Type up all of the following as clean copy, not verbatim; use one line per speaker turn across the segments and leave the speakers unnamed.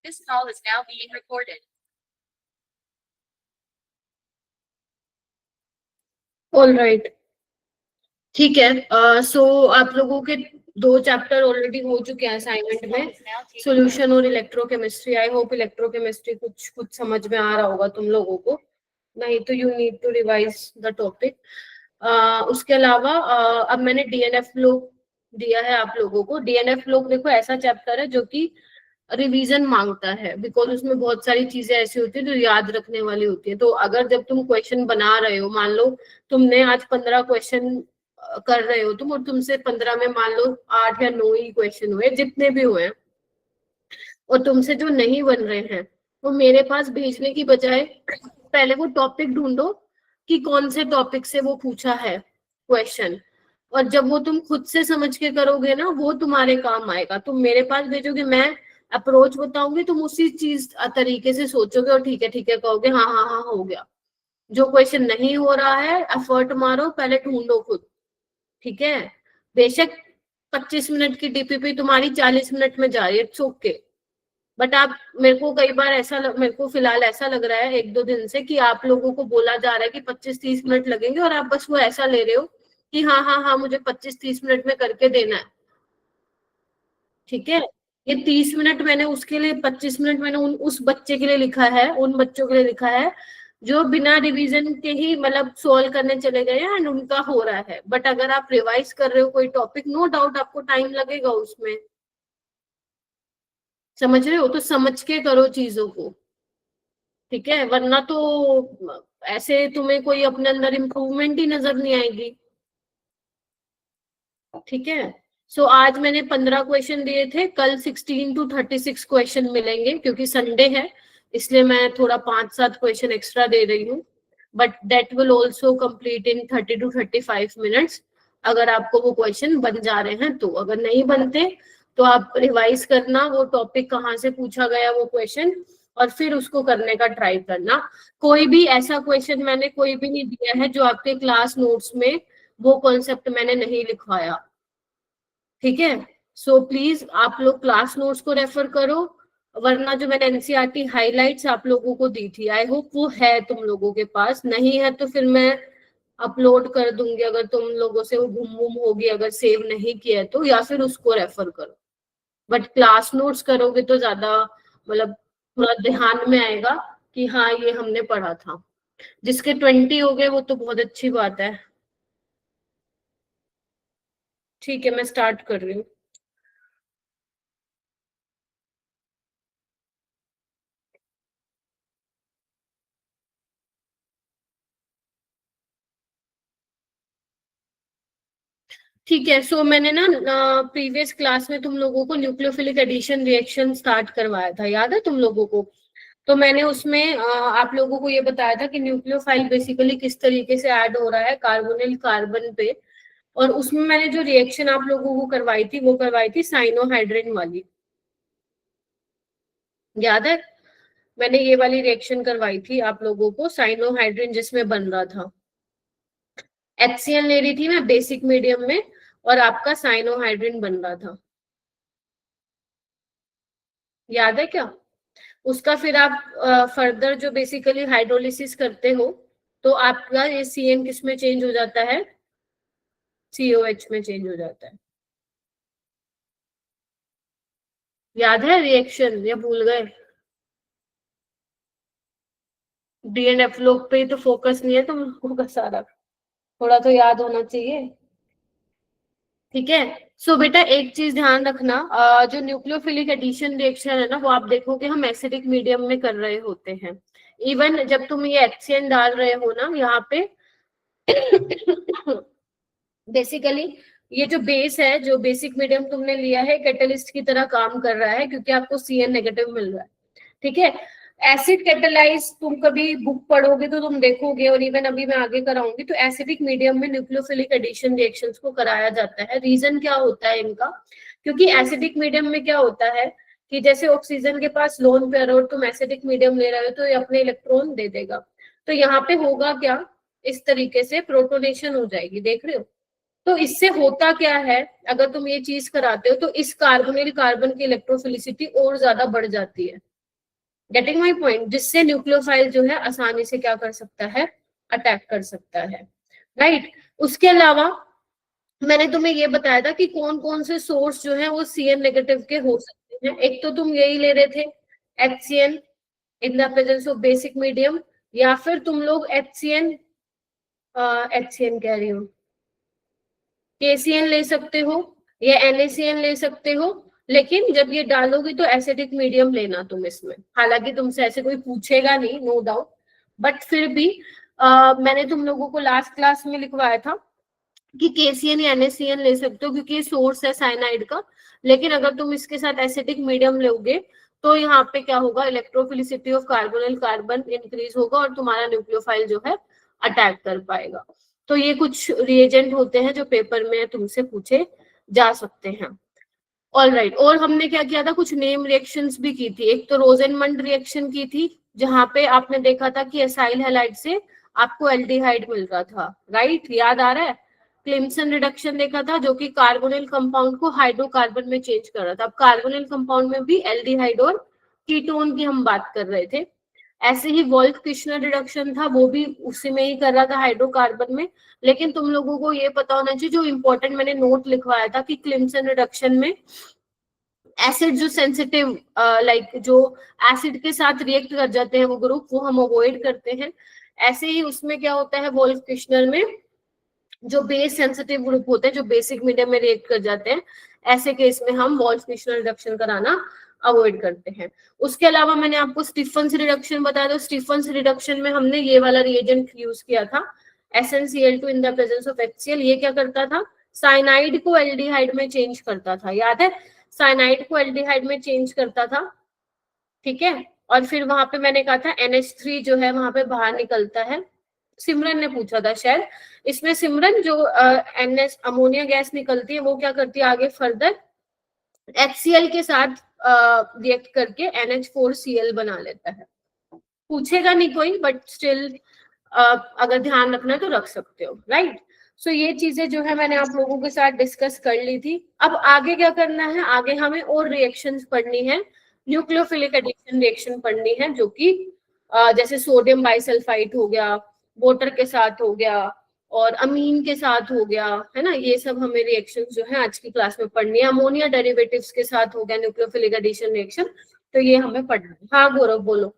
This call is now being recorded.
All right, ठीक है। सो आप लोगों के 2 चैप्टर ऑलरेडी हो चुके हैं असाइनमेंट में, सॉल्यूशन और इलेक्ट्रोकेमिस्ट्री। आई होप इलेक्ट्रोकेमिस्ट्री कुछ समझ में आ रहा होगा तुम लोगों को, नहीं तो you need to revise the topic. उसके अलावा अब मैंने डीएनएफ लोग दिया है आप लोगों को। डीएनएफ लोग देखो ऐसा चैप्टर है जो कि रिवीजन मांगता है, बिकॉज उसमें बहुत सारी चीजें ऐसी होती है जो याद रखने वाली होती है। तो अगर जब तुम क्वेश्चन बना रहे हो, मान लो तुमने आज 15 क्वेश्चन कर रहे हो तुम, और तुमसे 15 में मान लो 8 या 9 ही क्वेश्चन हुए, जितने भी हुए, और तुमसे जो नहीं बन रहे हैं, तो मेरे पास भेजने की बजाय पहले वो टॉपिक ढूंढो कि कौन से टॉपिक से वो पूछा है क्वेश्चन, और जब वो तुम खुद से समझ के करोगे ना, वो तुम्हारे काम आएगा। तुम मेरे पास भेजोगे, मैं अप्रोच बताऊंगी, तुम उसी चीज तरीके से सोचोगे और ठीक है कहोगे, हाँ हाँ हाँ हो गया। जो क्वेश्चन नहीं हो रहा है एफर्ट मारो, पहले ढूंढो खुद, ठीक है। बेशक 25 मिनट की डीपीपी तुम्हारी 40 मिनट में जा रही है, इट्स ओके, बट आप, मेरे को कई बार मेरे को फिलहाल ऐसा लग रहा है 1-2 दिन से कि आप लोगों को बोला जा रहा है कि 25-30 मिनट लगेंगे, और आप बस वो ऐसा ले रहे हो कि हाँ हाँ हाँ मुझे 25-30 मिनट में करके देना है, ठीक है। ये 30 मिनट मैंने उसके लिए, 25 मिनट मैंने उस बच्चे के लिए लिखा है, उन बच्चों के लिए लिखा है जो बिना रिवीजन के ही मतलब सोल्व करने चले गए हैं एंड उनका हो रहा है। बट अगर आप रिवाइज कर रहे हो कोई टॉपिक, नो डाउट आपको टाइम लगेगा उसमें, समझ रहे हो, तो समझ के करो चीजों को, ठीक है। वरना तो ऐसे तुम्हें कोई अपने अंदर इम्प्रूवमेंट ही नजर नहीं आएगी, ठीक है। सो आज मैंने 15 क्वेश्चन दिए थे, कल 16 to 36 क्वेश्चन मिलेंगे, क्योंकि संडे है इसलिए मैं थोड़ा 5-7 क्वेश्चन एक्स्ट्रा दे रही हूँ, but that will also complete in 30 to 35 minutes, अगर आपको वो क्वेश्चन बन जा रहे हैं तो। अगर नहीं बनते तो आप रिवाइज करना वो टॉपिक कहाँ से पूछा गया वो क्वेश्चन, और फिर उसको करने का ट्राई करना। कोई भी ऐसा क्वेश्चन मैंने कोई भी नहीं दिया है जो आपके क्लास नोट्स में वो कॉन्सेप्ट मैंने नहीं लिखवाया, ठीक है। सो प्लीज आप लोग क्लास नोट्स को रेफर करो, वरना जो मैंने एनसीईआरटी हाइलाइट्स आप लोगों को दी थी, आई होप वो है तुम लोगों के पास। नहीं है तो फिर मैं अपलोड कर दूंगी, अगर तुम लोगों से वो गुम गुम होगी, अगर सेव नहीं किया है तो, या फिर उसको रेफर करो। बट क्लास नोट्स करोगे तो ज्यादा मतलब थोड़ा ध्यान में आएगा कि हाँ ये हमने पढ़ा था। जिसके 20 हो गए वो तो बहुत अच्छी बात है, ठीक है। मैं स्टार्ट कर रही हूँ। ठीक है। सो मैंने ना प्रीवियस क्लास में तुम लोगों को न्यूक्लियोफिलिक एडिशन रिएक्शन स्टार्ट करवाया था, याद है तुम लोगों को? तो मैंने उसमें आप लोगों को ये बताया था कि न्यूक्लियोफाइल बेसिकली किस तरीके से ऐड हो रहा है कार्बोनिल कार्बन पे, और उसमें मैंने जो रिएक्शन आप लोगों को करवाई थी वो करवाई थी साइनोहाइड्रिन वाली, याद है? मैंने ये वाली रिएक्शन करवाई थी आप लोगों को, साइनोहाइड्रिन जिसमें बन रहा था। HCl ले रही थी मैं बेसिक मीडियम में, और आपका साइनोहाइड्रिन बन रहा था, याद है क्या? उसका फिर आप फर्दर जो बेसिकली हाइड्रोलिसिस करते हो तो आपका ये CN किस में चेंज हो जाता है? COH में चेंज हो जाता है। याद है रिएक्शन या भूल गए? DNF लोग पे तो फोकस नहीं है तुम लोगों का सारा, थोड़ा तो याद होना चाहिए, ठीक है। सो बेटा एक चीज ध्यान रखना, जो न्यूक्लियोफिलिक एडिशन रिएक्शन है ना, वो आप देखोगे हम एसिडिक मीडियम में कर रहे होते हैं। इवन जब तुम ये HCN डाल रहे हो ना यहाँ पे बेसिकली ये जो बेस है, जो बेसिक मीडियम तुमने लिया है, कैटलिस्ट की तरह काम कर रहा है, क्योंकि आपको CN नेगेटिव मिल रहा है, ठीक है। एसिड कैटेलाइज तुम कभी बुक पढ़ोगे तो तुम देखोगे, और इवन अभी मैं आगे कराऊंगी, तो एसिडिक मीडियम में न्यूक्लियोफिलिक एडिशन रिएक्शंस को कराया जाता है। रीजन क्या होता है इनका? क्योंकि एसिडिक मीडियम में क्या होता है कि जैसे ऑक्सीजन के पास लोन पेयर और तुम एसिडिक मीडियम ले रहे हो तो ये अपने इलेक्ट्रॉन दे देगा, तो यहाँ पे होगा क्या, इस तरीके से प्रोटोनेशन हो जाएगी, देख रहे हो? तो इससे होता क्या है, अगर तुम ये चीज कराते हो तो इस कार्बोनिल कार्बन की इलेक्ट्रोफिलिसिटी और ज्यादा बढ़ जाती है, गेटिंग माई पॉइंट, जिससे न्यूक्लियोफाइल जो है आसानी से क्या कर सकता है, अटैक कर सकता है, राइट। उसके अलावा मैंने तुम्हें ये बताया था कि कौन कौन से सोर्स जो है वो CN नेगेटिव के हो सकते हैं। एक तो तुम यही ले रहे थे HCN in the presence of basic medium, या फिर तुम लोग HCN कह रही हूँ, KCN ले सकते हो या NaCN ले सकते हो, लेकिन जब ये डालोगे तो एसिडिक मीडियम लेना तुम इसमें। हालांकि तुमसे ऐसे कोई पूछेगा नहीं, नो डाउट, बट फिर भी मैंने तुम लोगों को लास्ट क्लास में लिखवाया था कि KCN या NaCN ले सकते हो क्योंकि ये सोर्स है साइनाइड का। लेकिन अगर तुम इसके साथ एसिडिक मीडियम लोगे तो यहाँ पे क्या होगा, electrophilicity of carbonyl carbon increase होगा और तुम्हारा न्यूक्लियोफाइल जो है अटैक कर पाएगा। तो ये कुछ रिएजेंट होते हैं जो पेपर में तुमसे पूछे जा सकते हैं। ऑल राइट, और हमने क्या किया था, कुछ नेम रिएक्शंस भी की थी। एक तो रोजेनमंड रिएक्शन की थी, जहां पे आपने देखा था कि एसाइल हैलाइड से आपको एल्डिहाइड मिल रहा था, राइट, याद आ रहा है। क्लिम्सन रिडक्शन देखा था जो कि कार्बोनिल कंपाउंड को हाइड्रोकार्बन में चेंज कर रहा था। अब कार्बोनिल कंपाउंड में भी एल्डिहाइड और कीटोन की हम बात कर रहे थे। ऐसे ही वोल्फ किश्नर रिडक्शन था, वो भी उसी में ही कर रहा था, हाइड्रोकार्बन में। लेकिन तुम लोगों को ये पता होना चाहिए, जो इंपॉर्टेंट मैंने नोट लिखवाया था कि क्लिम्सन रिडक्शन में एसिड जो सेंसिटिव लाइक जो एसिड के साथ रिएक्ट कर जाते हैं वो ग्रुप, वो हम अवॉइड करते हैं। ऐसे ही उसमें क्या होता है, वोल्फ किश्नर में जो बेस सेंसिटिव ग्रुप होते हैं, जो बेसिक मीडियम में रिएक्ट कर जाते हैं, ऐसे केस में हम वोल्फ किश्नर रिडक्शन कराना अवॉइड करते हैं। उसके अलावा मैंने आपको स्टीफन्स रिडक्शन बताया, तो स्टीफन्स रिडक्शन में हमने ये वाला रिएजेंट यूज किया था, SnCl2 in the presence of HCl। ये क्या करता था, साइनाइड को एल्डिहाइड में चेंज करता था, याद है, साइनाइड को एल्डिहाइड में चेंज करता था, ठीक है। और फिर वहां पे मैंने कहा था NH3 जो है वहां पे बाहर निकलता है। सिमरन ने पूछा था शायद, इसमें सिमरन जो NH अमोनिया गैस निकलती है वो क्या करती है, आगे फर्दर HCl के साथ रिएक्ट करके NH4Cl बना लेता है। पूछेगा नहीं कोई, बट स्टिल अगर ध्यान रखना है तो रख सकते हो, राइट। सो ये चीजें जो है मैंने आप लोगों के साथ डिस्कस कर ली थी। अब आगे क्या करना है, आगे हमें और रिएक्शंस पढ़नी है, न्यूक्लियोफिलिक एडिशन रिएक्शन पढ़नी है, जो कि जैसे सोडियम बाइसल्फाइड हो गया, वाटर के साथ हो गया, और अमीन के साथ हो गया, है ना। ये सब हमें रिएक्शंस जो है आज की क्लास में पढ़नी है। अमोनिया डेरिवेटिव्स के साथ हो गया न्यूक्लियोफिलिक एडिशन रिएक्शन, तो ये हमें पढ़ना है। हाँ गौरव बोलो।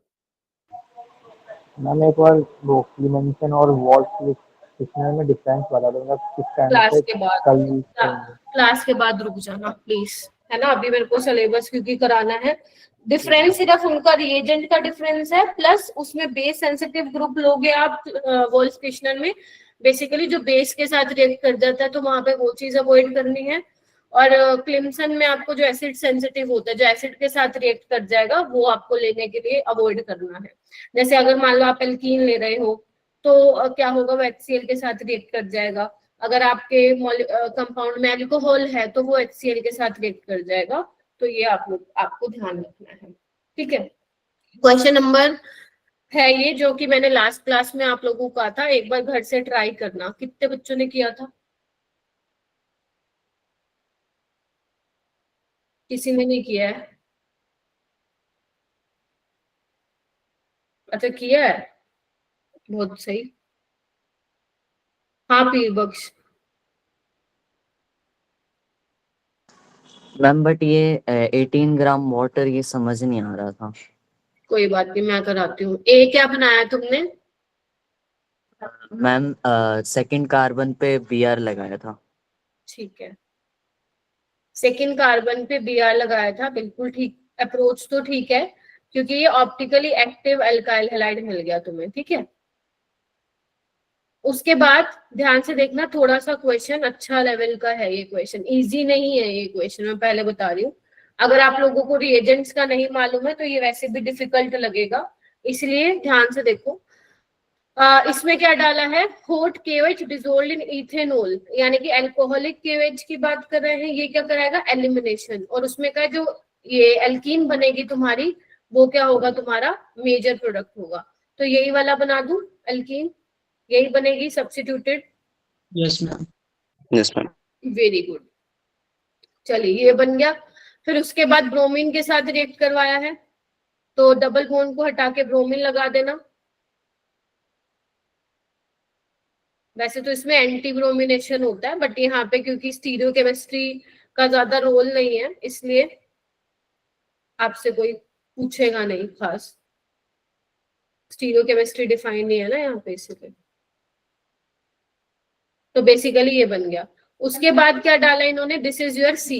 मैम एक बार वो क्लीमेंसन और वॉल्फ किश्नर में डिफरेंस बता दूंगा किस टाइम
क्लास
पे
के बाद,
कल
क्लास के बाद रुक जाना प्लीज, है ना। अभी मेरे को सिलेबस क्योंकि कराना है। डिफरेंस सिर्फ उनका रिएजेंट का डिफरेंस है, प्लस उसमें बेस सेंसिटिव ग्रुप लोगे आप वोल्फ किश्नर में, बेसिकली जो बेस के साथ रिएक्ट कर जाता है, तो वहां पे वो चीज अवॉइड करनी है। और क्लिम्सन में आपको जो एसिड सेंसिटिव होता है, जो एसिड के साथ रिएक्ट कर जाएगा, वो आपको लेने के लिए अवॉइड करना है। जैसे अगर मान लो आप एल्कीन ले रहे हो तो क्या होगा, वो HCl के साथ रिएक्ट कर जाएगा। अगर आपके कंपाउंड में अल्कोहल है तो वो HCl के साथ रिएक्ट कर जाएगा। तो ये आप लोग आपको ध्यान रखना है, ठीक है। क्वेश्चन नंबर है ये, जो कि मैंने लास्ट क्लास में आप लोगों को कहा था, एक बार घर से ट्राई करना। कितने बच्चों ने किया था, किसी ने नहीं किया है? अच्छा किया है, बहुत सही। हाँ पीर बख्श।
मैम बट ये 18 ग्राम वाटर ये समझ नहीं आ रहा था।
कोई बात नहीं, मैं कराती हूँ। ए क्या बनाया तुमने?
मैम सेकंड कार्बन पे Br लगाया था।
ठीक है, सेकंड कार्बन पे Br लगाया था, बिल्कुल ठीक अप्रोच, तो ठीक है, क्योंकि ये ऑप्टिकली एक्टिव अल्काइल हैलाइड मिल गया तुम्हें, ठीक है। उसके बाद ध्यान से देखना, थोड़ा सा क्वेश्चन अच्छा लेवल का है ये क्वेश्चन, इजी नहीं है ये क्वेश्चन, मैं पहले बता रही हूँ। अगर आप लोगों को रिएजेंट्स का नहीं मालूम है तो ये वैसे भी डिफिकल्ट लगेगा, इसलिए ध्यान से देखो। इसमें क्या डाला है, हॉट KOH डिसोल्व्ड इन इथेनॉल, यानी कि अल्कोहलिक KOH की बात कर रहे हैं। ये क्या कराएगा, एलिमिनेशन, और उसमें का जो ये एल्कीन बनेगी तुम्हारी, वो क्या होगा, तुम्हारा मेजर प्रोडक्ट होगा। तो यही वाला बना दूं, एल्कीन यही बनेगी substituted.
Yes ma'am.
Yes ma'am.
Very good, चलिए ये बन गया। फिर उसके बाद ब्रोमीन के साथ रिएक्ट करवाया है, तो डबल बॉन्ड को हटा के ब्रोमीन लगा देना। वैसे तो इसमें एंटी ब्रोमिनेशन होता है, बट यहाँ पे क्योंकि स्टीरियोकेमिस्ट्री का ज्यादा रोल नहीं है, इसलिए आपसे कोई पूछेगा नहीं खास, स्टीरियोकेमिस्ट्री डिफाइन नहीं है ना यहाँ पे, इसलिए। तो बेसिकली ये बन गया। उसके बाद क्या डाला इन्होंने, this is your C.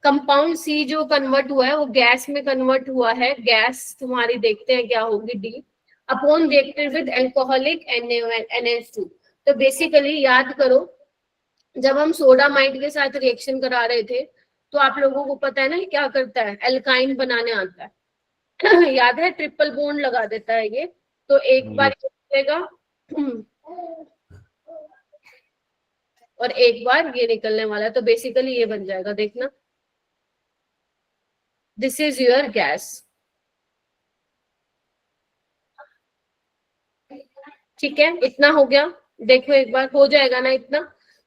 Compound C जो कन्वर्ट हुआ है वो गैस में कन्वर्ट हुआ है, गैस तुम्हारी देखते हैं क्या होगी, D upon reacted with alcoholic NaOH2। तो बेसिकली याद करो, जब हम सोडामाइड के साथ रिएक्शन करा रहे थे तो आप लोगों को पता है ना क्या करता है, एल्काइन बनाने आता है याद है, ट्रिपल बॉन्ड लगा देता है ये। तो एक बार ये निकलेगा और एक बार ये निकलने वाला है, तो बेसिकली ये बन जाएगा, देखना, दिस इज योर गैस। ठीक है, इतना हो गया। देखो एक बार हो जाएगा ना इतना,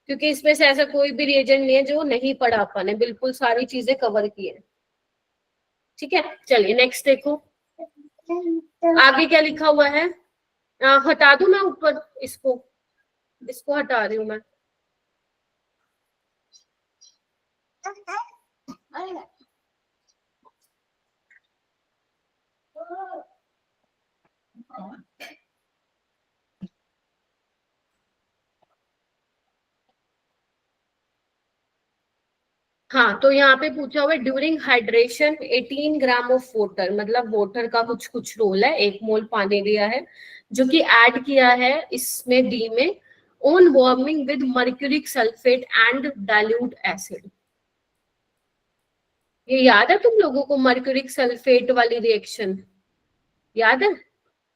क्योंकि इसमें से ऐसा कोई भी रिएजेंट नहीं है जो नहीं पढ़ा अपन ने, बिल्कुल सारी चीजें कवर की है। ठीक है, चलिए नेक्स्ट देखो, आगे क्या लिखा हुआ है। हटा दूं मैं ऊपर, इसको हटा रही हूँ मैं। हाँ, तो यहाँ पे पूछा हुआ है during hydration 18 gram of water, मतलब वाटर का कुछ कुछ रोल है, 1 मोल पानी लिया है जो कि ऐड किया है इसमें डी में, on warming with mercuric sulphate and dilute acid. ये याद है तुम लोगों को, मर्क्यूरिक सल्फेट वाली रिएक्शन याद है?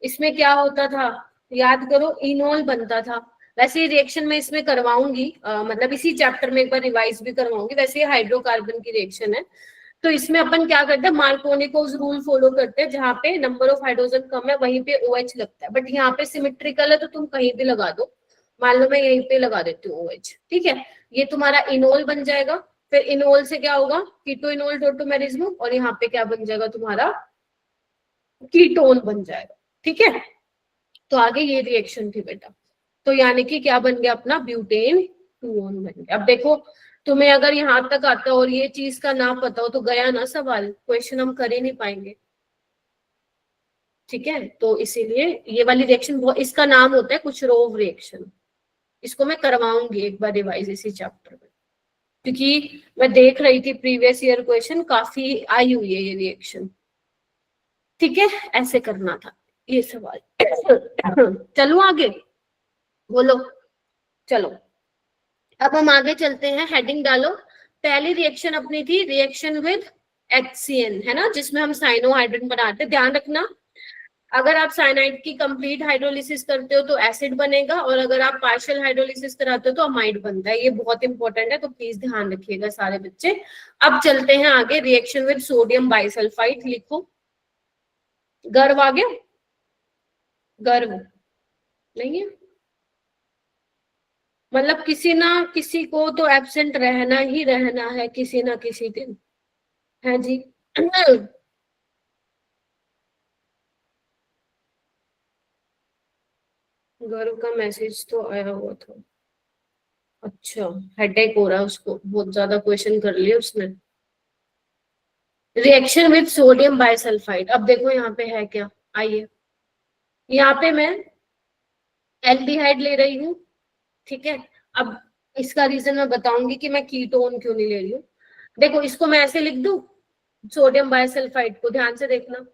इसमें क्या होता था, याद करो, इनोल बनता था। वैसे रिएक्शन में इसमें करवाऊंगी, मतलब इसी चैप्टर में एक बार रिवाइज भी करवाऊंगी। वैसे हाइड्रोकार्बन की रिएक्शन है, तो इसमें अपन क्या करते हैं, मार्कोनिकोस रूल फॉलो करते हैं, जहाँ पे नंबर ऑफ हाइड्रोजन कम है वहीं पे OH लगता है, बट यहाँ पे सिमेट्रिकल है तो तुम कहीं भी लगा दो। मान लो मैं यहीं पे लगा देती हूँ OH, ठीक है, ये तुम्हारा इनोल बन जाएगा। फिर इनोल से क्या होगा, कीटो इनोल टोटोमेरिज्म, और यहाँ पे क्या बन जाएगा तुम्हारा, कीटोन बन जाएगा। ठीक है, तो आगे ये रिएक्शन थी बेटा, तो यानी कि क्या बन गया अपना, ब्यूटेन 2 बन गया। अब देखो तुम्हें अगर यहाँ तक आता और ये चीज का ना पता हो तो गया ना सवाल, क्वेश्चन हम कर ही नहीं पाएंगे। ठीक है, तो इसीलिए ये वाली रिएक्शन, इसका नाम होता है कुछ रोव रिएक्शन। इसको मैं करवाऊंगी एक बार रिवाइज इसी चैप्टर में, क्योंकि मैं देख रही थी प्रीवियस ईयर क्वेश्चन काफी आई हुई है ये रिएक्शन। ठीक है, ऐसे करना था ये सवाल। चलो आगे बोलो, चलो अब हम आगे चलते हैं, हेडिंग डालो। पहली रिएक्शन अपनी थी रिएक्शन विद HCN, है ना, जिसमें हम साइनोहाइड्रिन बनाते हैं। ध्यान रखना, अगर आप साइनाइड की कंप्लीट हाइड्रोलिसिस करते हो तो एसिड बनेगा, और अगर आप पार्शियल हाइड्रोलिसिस कराते हो तो अमाइड बनता है। ये बहुत इंपॉर्टेंट है, तो प्लीज ध्यान रखिएगा सारे बच्चे। अब चलते हैं आगे, रिएक्शन विद सोडियम बाइसल्फाइड लिखो। गर्व आ गया, गर्व नहीं है, मतलब किसी ना किसी को तो एब्सेंट रहना ही रहना है किसी ना किसी दिन, है जी। गर्व का मैसेज तो आया हुआ था, अच्छा, हेडेक हो रहा है उसको, बहुत ज्यादा क्वेश्चन कर लिए उसने। रिएक्शन विद सोडियम बाइसल्फाइड, अब देखो यहाँ पे है क्या, आइए, यहाँ पे मैं एल्डिहाइड ले रही हूँ। ठीक है, अब इसका रीजन मैं बताऊंगी कि मैं कीटोन क्यों नहीं ले रही हूँ। देखो इसको मैं ऐसे लिख दूं, सोडियम बाइसल्फाइड को ध्यान से देखना,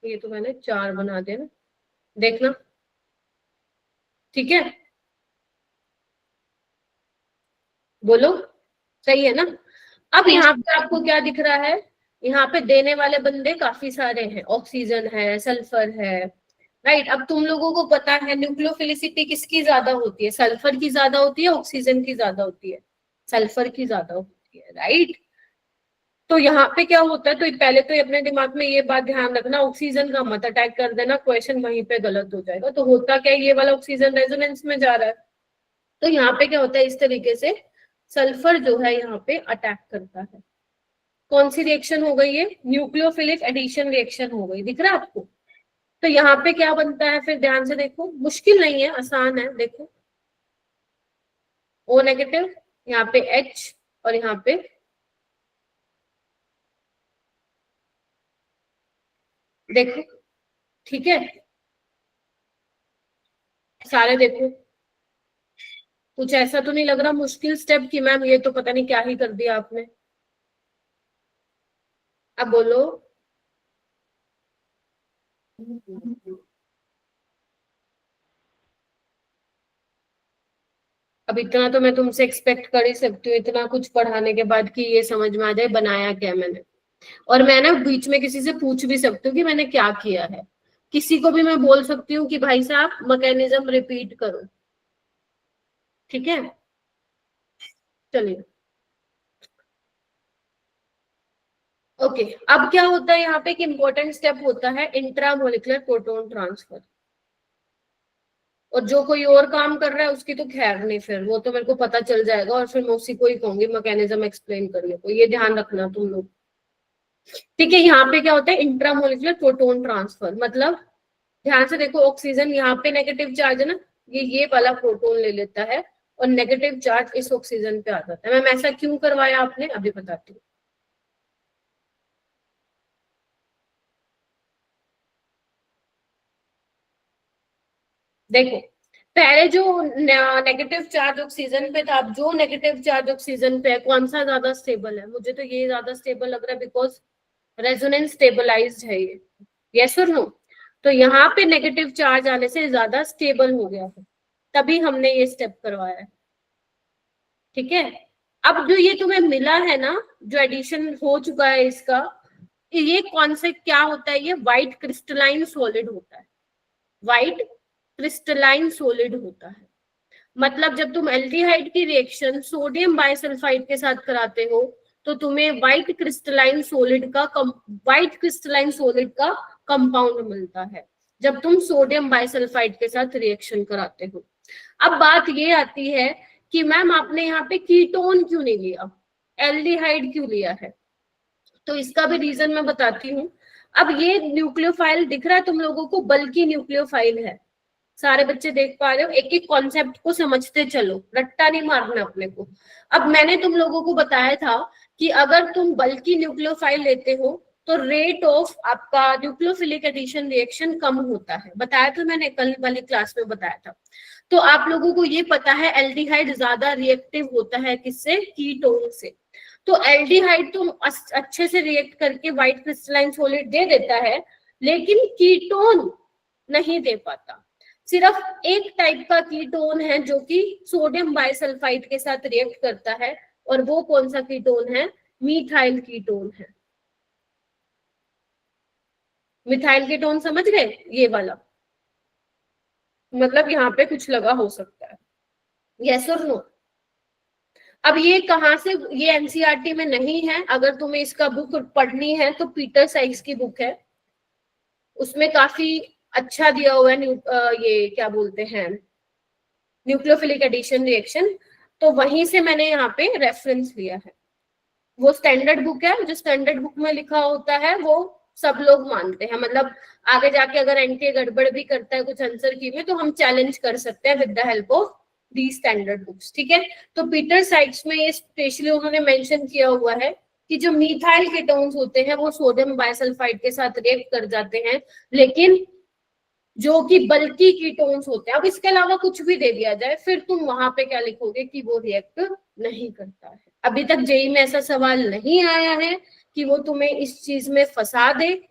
ये तो मैंने 4 बना दिया ना, देखना, ठीक है, बोलो सही है ना। अब यहाँ पे आपको क्या दिख रहा है, यहाँ पे देने वाले बंदे काफी सारे हैं, ऑक्सीजन है, सल्फर है, राइट। अब तुम लोगों को पता है न्यूक्लियोफिलिसिटी किसकी ज्यादा होती है, सल्फर की ज्यादा होती है, ऑक्सीजन की ज्यादा होती है, सल्फर की ज्यादा होती है, राइट। तो यहाँ पे क्या होता है, तो पहले तो अपने दिमाग में ये बात ध्यान रखना, ऑक्सीजन का मत अटैक कर देना, क्वेश्चन वहीं पे गलत हो जाएगा। तो होता क्या है, ये वाला ऑक्सीजन रेजोनेंस में जा रहा है, तो यहाँ पे क्या होता है, इस तरीके से सल्फर जो है यहाँ पे अटैक करता है। कौन सी रिएक्शन हो गई है, न्यूक्लियोफिलिक एडिशन रिएक्शन हो गई, दिख रहा है आपको। तो यहाँ पे क्या बनता है, फिर ध्यान से देखो, मुश्किल नहीं है, आसान है, देखो O नेगेटिव, यहाँ पे H और यहाँ पे देखो, ठीक है, सारे देखो। कुछ ऐसा तो नहीं लग रहा मुश्किल स्टेप कि मैम ये तो पता नहीं क्या ही कर दिया आपने। अब बोलो। अब इतना तो मैं तुमसे एक्सपेक्ट कर ही सकती हूँ, इतना कुछ पढ़ाने के बाद कि ये समझ में आ जाए बनाया क्या मैंने। और मैं ना बीच में किसी से पूछ भी सकती हूँ कि मैंने क्या किया है, किसी को भी मैं बोल सकती हूँ कि भाई साहब मैकेनिज्म रिपीट करो, ठीक है। चलिए ओके, अब क्या होता है यहाँ पे, एक इंपॉर्टेंट स्टेप होता है इंट्रामोलिकुलर प्रोटॉन ट्रांसफर। और जो कोई और काम कर रहा है उसकी तो खैर नहीं, फिर वो तो मेरे को पता चल जाएगा और फिर मैं उसी को ही कहूंगी मैकेनिज्म एक्सप्लेन करिए, तो ये ध्यान रखना तुम लोग, ठीक है। यहाँ पे क्या होता है इंट्रामोलिकुलर प्रोटॉन ट्रांसफर, मतलब ध्यान से देखो, ऑक्सीजन यहाँ पे नेगेटिव चार्ज है ना, ये वाला प्रोटॉन ले लेता है और नेगेटिव चार्ज इस ऑक्सीजन पे आ जाता है। मैम ऐसा क्यों करवाया आपने, अभी बताती हूँ। देखो पहले जो नेगेटिव चार्ज ऑक्सीजन पे था, अब जो नेगेटिव चार्ज ऑक्सीजन पे है, कौन सा ज्यादा स्टेबल है, मुझे तो ये ज्यादा स्टेबल लग रहा है, बिकॉज रेजोनेंस स्टेबलाइज्ड है ये, यस और नो। तो यहाँ पे नेगेटिव चार्ज आने से ज्यादा स्टेबल हो गया है, तभी हमने ये स्टेप करवाया है, ठीक है। अब जो ये तुम्हें मिला है ना, जो एडिशन हो चुका है इसका, ये कॉन्सेप्ट क्या होता है, ये व्हाइट क्रिस्टलाइन सॉलिड होता है, व्हाइट क्रिस्टलाइन सॉलिड होता है। मतलब जब तुम एल्डिहाइड की रिएक्शन सोडियम बाइसल्फाइड के साथ कराते हो तो तुम्हें व्हाइट क्रिस्टलाइन सॉलिड का कंपाउंड मिलता है जब तुम सोडियम बाइसल्फाइड के साथ रिएक्शन कराते हो। अब बात ये आती है कि मैम आपने यहाँ पे कीटोन क्यों नहीं लिया, एल्डिहाइड क्यों लिया है, तो इसका भी रीजन मैं बताती हूँ। अब ये न्यूक्लियोफाइल दिख रहा है तुम लोगों को, बल्कि न्यूक्लियोफाइल है, सारे बच्चे देख पा रहे हो, एक एक कॉन्सेप्ट को समझते चलो, रट्टा नहीं मारना अपने को। अब मैंने तुम लोगों को बताया था कि अगर तुम बल्कि न्यूक्लियोफाइल लेते हो तो रेट ऑफ आपका न्यूक्लियोफिलिक एडिशन रिएक्शन कम होता है, बताया था मैंने, कल वाली क्लास में बताया था। तो आप लोगों को ये पता है एल्डिहाइड ज्यादा रिएक्टिव होता है किससे, कीटोन से। तो एल्डिहाइड तो अच्छे से रिएक्ट करके व्हाइट क्रिस्टलाइन सॉलिड दे देता है, लेकिन कीटोन नहीं दे पाता। सिर्फ एक टाइप का कीटोन है जो कि सोडियम बाइसल्फाइड के साथ रिएक्ट करता है, और वो कौन सा कीटोन है, मिथाइल कीटोन है। मिथाइल कीटोन समझ गए, ये वाला, मतलब यहाँ पे कुछ लगा हो सकता है, यस और नो। अब ये कहाँ से, ये एनसीईआरटी में नहीं है, अगर तुम्हें इसका बुक पढ़नी है तो पीटर साइक्स की बुक है, उसमें काफी अच्छा दिया हुआ है ये क्या बोलते हैं, न्यूक्लियोफिलिक एडिशन रिएक्शन, तो वहीं से मैंने यहाँ पे रेफरेंस लिया है। वो स्टैंडर्ड बुक है, जो स्टैंडर्ड बुक में लिखा होता है वो सब लोग मानते हैं, मतलब आगे जाके अगर एनटीए गड़बड़ भी करता है कुछ आंसर की में तो हम चैलेंज कर सकते हैं with the help of the standard books, ठीक है। तो पीटर साइक्स में ये स्पेशली उन्होंने मेंशन किया हुआ है कि जो मिथाइल कीटोन्स होते हैं वो सोडियम बाइसल्फाइड के साथ रिएक्ट कर जाते हैं, लेकिन जो कि बल्कि कीटोन्स होते हैं, अब इसके अलावा कुछ भी दे दिया जाए फिर तुम वहां पे क्या लिखोगे कि वो रिएक्ट नहीं करता है। अभी तक जेई में ऐसा सवाल नहीं आया है कि वो तुम्हें इस चीज में फंसा दे,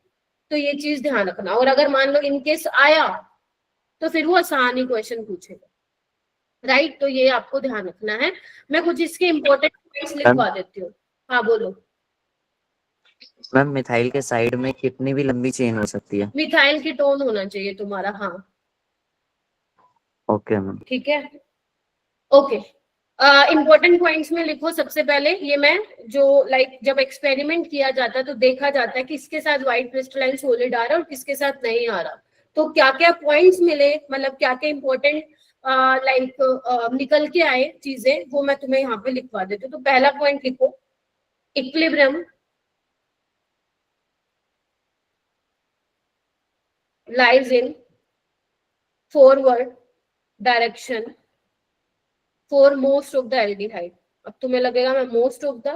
तो ये चीज ध्यान रखना। और अगर मान लो इनकेस आया तो फिर वो आसान ही क्वेश्चन पूछेगा, राइट, तो ये आपको ध्यान रखना है। मैं कुछ इसके इम्पोर्टेंट पॉइंट्स लिखवा देती हूँ। हाँ बोलो
मैम, मिथाइल के साइड में कितनी भी लंबी चेन हो सकती है,
मिथाइल कीटोन होना चाहिए तुम्हारा, हाँ
ओके मैम,
ठीक है ओके। इंपॉर्टेंट पॉइंट्स में लिखो सबसे पहले, ये मैं जो जब एक्सपेरिमेंट किया जाता है तो देखा जाता है कि किसके साथ व्हाइट क्रिस्टलाइन सॉलिड आ रहा है और किसके साथ नहीं आ रहा, तो क्या क्या पॉइंट्स मिले, मतलब क्या क्या इंपॉर्टेंट लाइक निकल के आए चीजें, वो मैं तुम्हें यहाँ पे लिखवा देती हूँ। तो पहला पॉइंट लिखो, equilibrium lies in forward direction for most of the aldehyde। अब तुम्हें लगेगा मैं most of the,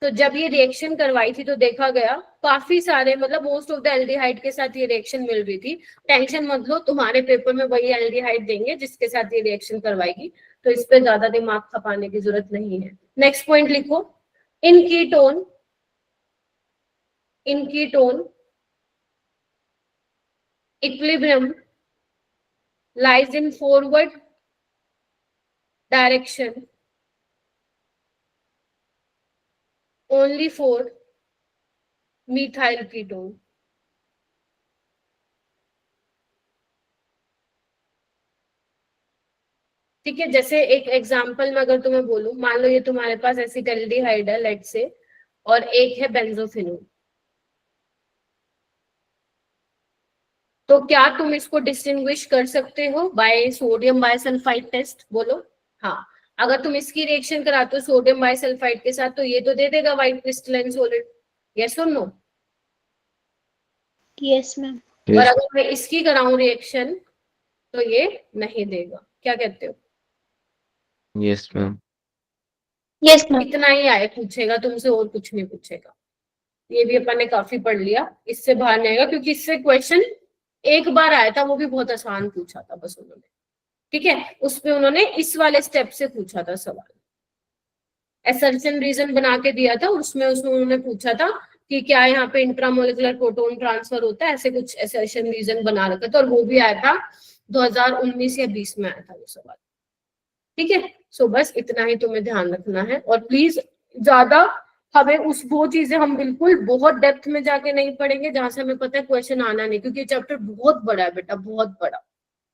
तो जब ये रिएक्शन करवाई थी तो देखा गया काफी सारे, मतलब मोस्ट ऑफ द एल्डिहाइड के साथ ये रिएक्शन मिल रही थी। टेंशन मत लो, तुम्हारे पेपर में वही एल्डिहाइड देंगे जिसके साथ ये रिएक्शन करवाएगी, तो इस पे ज्यादा दिमाग खपाने की जरूरत नहीं है। नेक्स्ट पॉइंट लिखो, इन ketone equilibrium lies in forward direction only for methyl ketone। ठीक है, जैसे एक एग्जांपल में अगर तुम्हें बोलूं, मान लो ये तुम्हारे पास एसिटाल्डिहाइड है लेट से, और एक है बेंजोफिनोल, तो क्या तुम इसको डिस्टिंग्विश कर सकते हो बाय सोडियम बायसल्फाइड टेस्ट? बोलो हाँ। अगर तुम इसकी रिएक्शन कराते हो सोडियम बायसल्फाइड के साथ, तो ये तो दे देगा व्हाइट क्रिस्टलाइन सॉलिड, यस और नो?
Yes ma'am.
और अगर मैं इसकी कराऊं रिएक्शन तो ये नहीं देगा, क्या कहते हो?
Yes ma'am.
Yes ma'am.
इतना ही आए पूछेगा तुमसे, और कुछ नहीं पूछेगा। ये भी अपन ने काफी पढ़ लिया, इससे बाहर नहीं आएगा, क्योंकि इससे क्वेश्चन एक बार आया था, वो भी बहुत आसान पूछा था बस उन्होंने, ठीक है, उसपे उन्होंने इस वाले स्टेप से पूछा था सवाल, असर्शन रीजन बना के दिया था, उसमें उन्होंने पूछा था कि क्या यहाँ पे इंट्रामोलिकुलर प्रोटॉन ट्रांसफर होता है, ऐसे कुछ असर्शन रीजन बना रखा था, और वो भी आया था 2019 या 20 में आया था वो सवाल, ठीक है। सो बस इतना ही तुम्हें ध्यान रखना है, और प्लीज ज्यादा हमें वो चीजें हम बिल्कुल बहुत डेप्थ में जाके नहीं पढ़ेंगे जहां से हमें पता है क्वेश्चन आना नहीं, क्योंकि चैप्टर बहुत बड़ा है बेटा, बहुत बड़ा,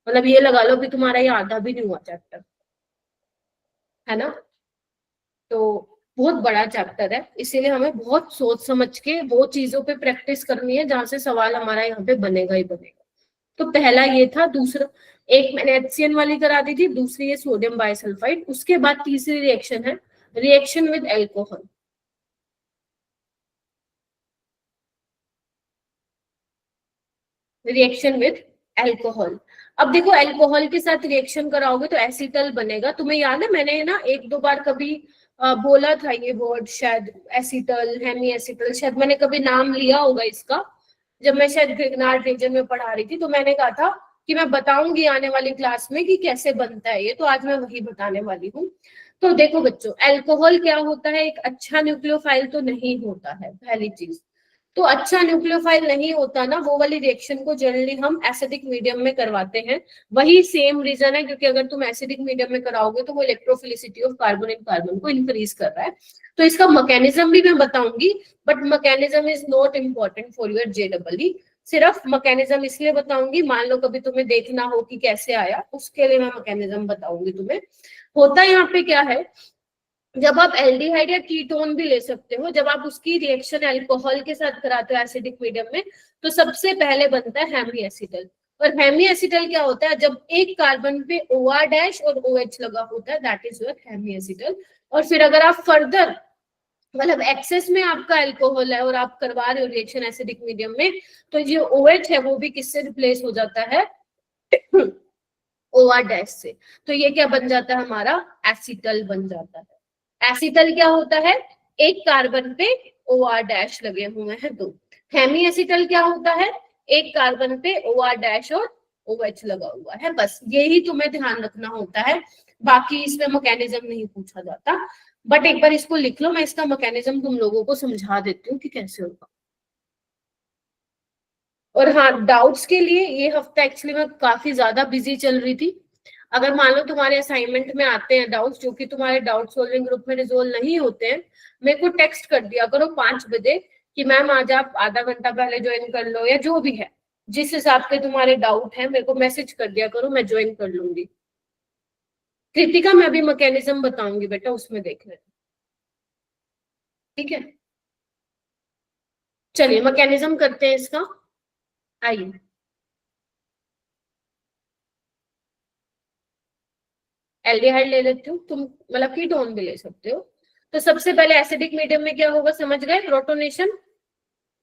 मतलब ये लगा लो कि तुम्हारा ये आधा भी नहीं हुआ चैप्टर, है ना। तो बहुत बड़ा चैप्टर है, इसीलिए हमें बहुत सोच समझ के वो चीजों पे प्रैक्टिस करनी है जहां से सवाल हमारा यहाँ पे बनेगा ही बनेगा। तो पहला ये था। दूसरा, एक मैंने HCN वाली करा दी थी, दूसरी है सोडियम बाइसल्फाइड। उसके बाद तीसरी रिएक्शन है reaction with alcohol. Reaction with alcohol, अब देखो एल्कोहल के साथ रिएक्शन कराओगे तो एसिटल बनेगा। तुम्हें याद है मैंने ना एक दो बार कभी बोला था ये वर्ड, शायद एसिटल, हेमी एसिटल, शायद मैंने कभी नाम लिया होगा इसका, जब मैं शायद ग्रिग्नार्ड रीजन में पढ़ा रही थी, तो मैंने कहा था कि मैं बताऊंगी आने वाली क्लास में कि कैसे बनता है ये, तो आज मैं वही बताने वाली हूँ। तो देखो बच्चों, अल्कोहल क्या होता है, एक अच्छा न्यूक्लियोफाइल तो नहीं होता है, पहली चीज। तो अच्छा न्यूक्लियोफाइल नहीं होता ना, वो वाली रिएक्शन को जनरली हम एसिडिक मीडियम में करवाते हैं। वही सेम रीजन है, क्योंकि अगर तुम एसिडिक मीडियम में कराओगे तो वो electrophilicity of carbon in carbon को इंक्रीज कर रहा है। तो इसका मैकेनिज्म भी मैं बताऊंगी, but mechanism is not important for your JEE। सिर्फ मैकेनिज्म इसलिए बताऊंगी, मान लो कभी तुम्हें देखना हो कि कैसे आया, उसके लिए मैं मैकेनिज्म बताऊंगी तुम्हें। होता यहाँ पे क्या है, जब आप एल्डिहाइड या कीटोन भी ले सकते हो, जब आप उसकी रिएक्शन अल्कोहल के साथ कराते हो एसिडिक मीडियम में, तो सबसे पहले बनता है हेमी एसिटल। और हेमी एसिटल क्या होता है, जब एक कार्बन पे OR डैश और OH लगा होता है, that is your hemiacetal. और फिर अगर आप फर्दर, मतलब एक्सेस में आपका अल्कोहल है और आप करवा रहे हो रिएक्शन एसिडिक मीडियम में, तो जो OH है वो भी किससे रिप्लेस हो जाता है, OR डैश से। तो ये क्या बन जाता है, हमारा एसिटल बन जाता है। एसिटल क्या होता है, एक कार्बन पे OR डैश लगे हुए हैं दो। हेमी एसिटल क्या होता है, एक कार्बन पे OR डैश और OH लगा हुआ है। बस यही तुम्हें ध्यान रखना होता है, बाकी इसमें मैकेनिज्म नहीं पूछा जाता। बट एक बार इसको लिख लो, मैं इसका मैकेनिज्म तुम लोगों को समझा देती हूँ कि कैसे होगा। और हाँ, डाउट्स के लिए ये हफ्ता एक्चुअली मैं काफी ज्यादा बिजी चल रही थी। अगर मान लो तुम्हारे असाइनमेंट में आते हैं डाउट्स, जो कि तुम्हारे डाउट सॉल्विंग ग्रुप में रिजोल्व नहीं होते हैं, मेरे को टेक्स्ट कर दिया करो 5 बजे कि मैम आज आप आधा घंटा पहले ज्वाइन कर लो, या जो भी है, जिस हिसाब के तुम्हारे डाउट है मेरे को मैसेज कर दिया करो, मैं ज्वाइन कर लूंगी। कृतिका, मैं भी मैकेनिज्म बताऊंगी बेटा, उसमें देख लेना, ठीक है। चलिए मैकेनिज्म करते हैं इसका, आइए। एल्डिहाइड ले लेती हूँ, तुम मतलब कीटोन भी ले सकते हो। तो सबसे पहले एसिडिक मीडियम में क्या होगा, समझ गए, प्रोटोनेशन,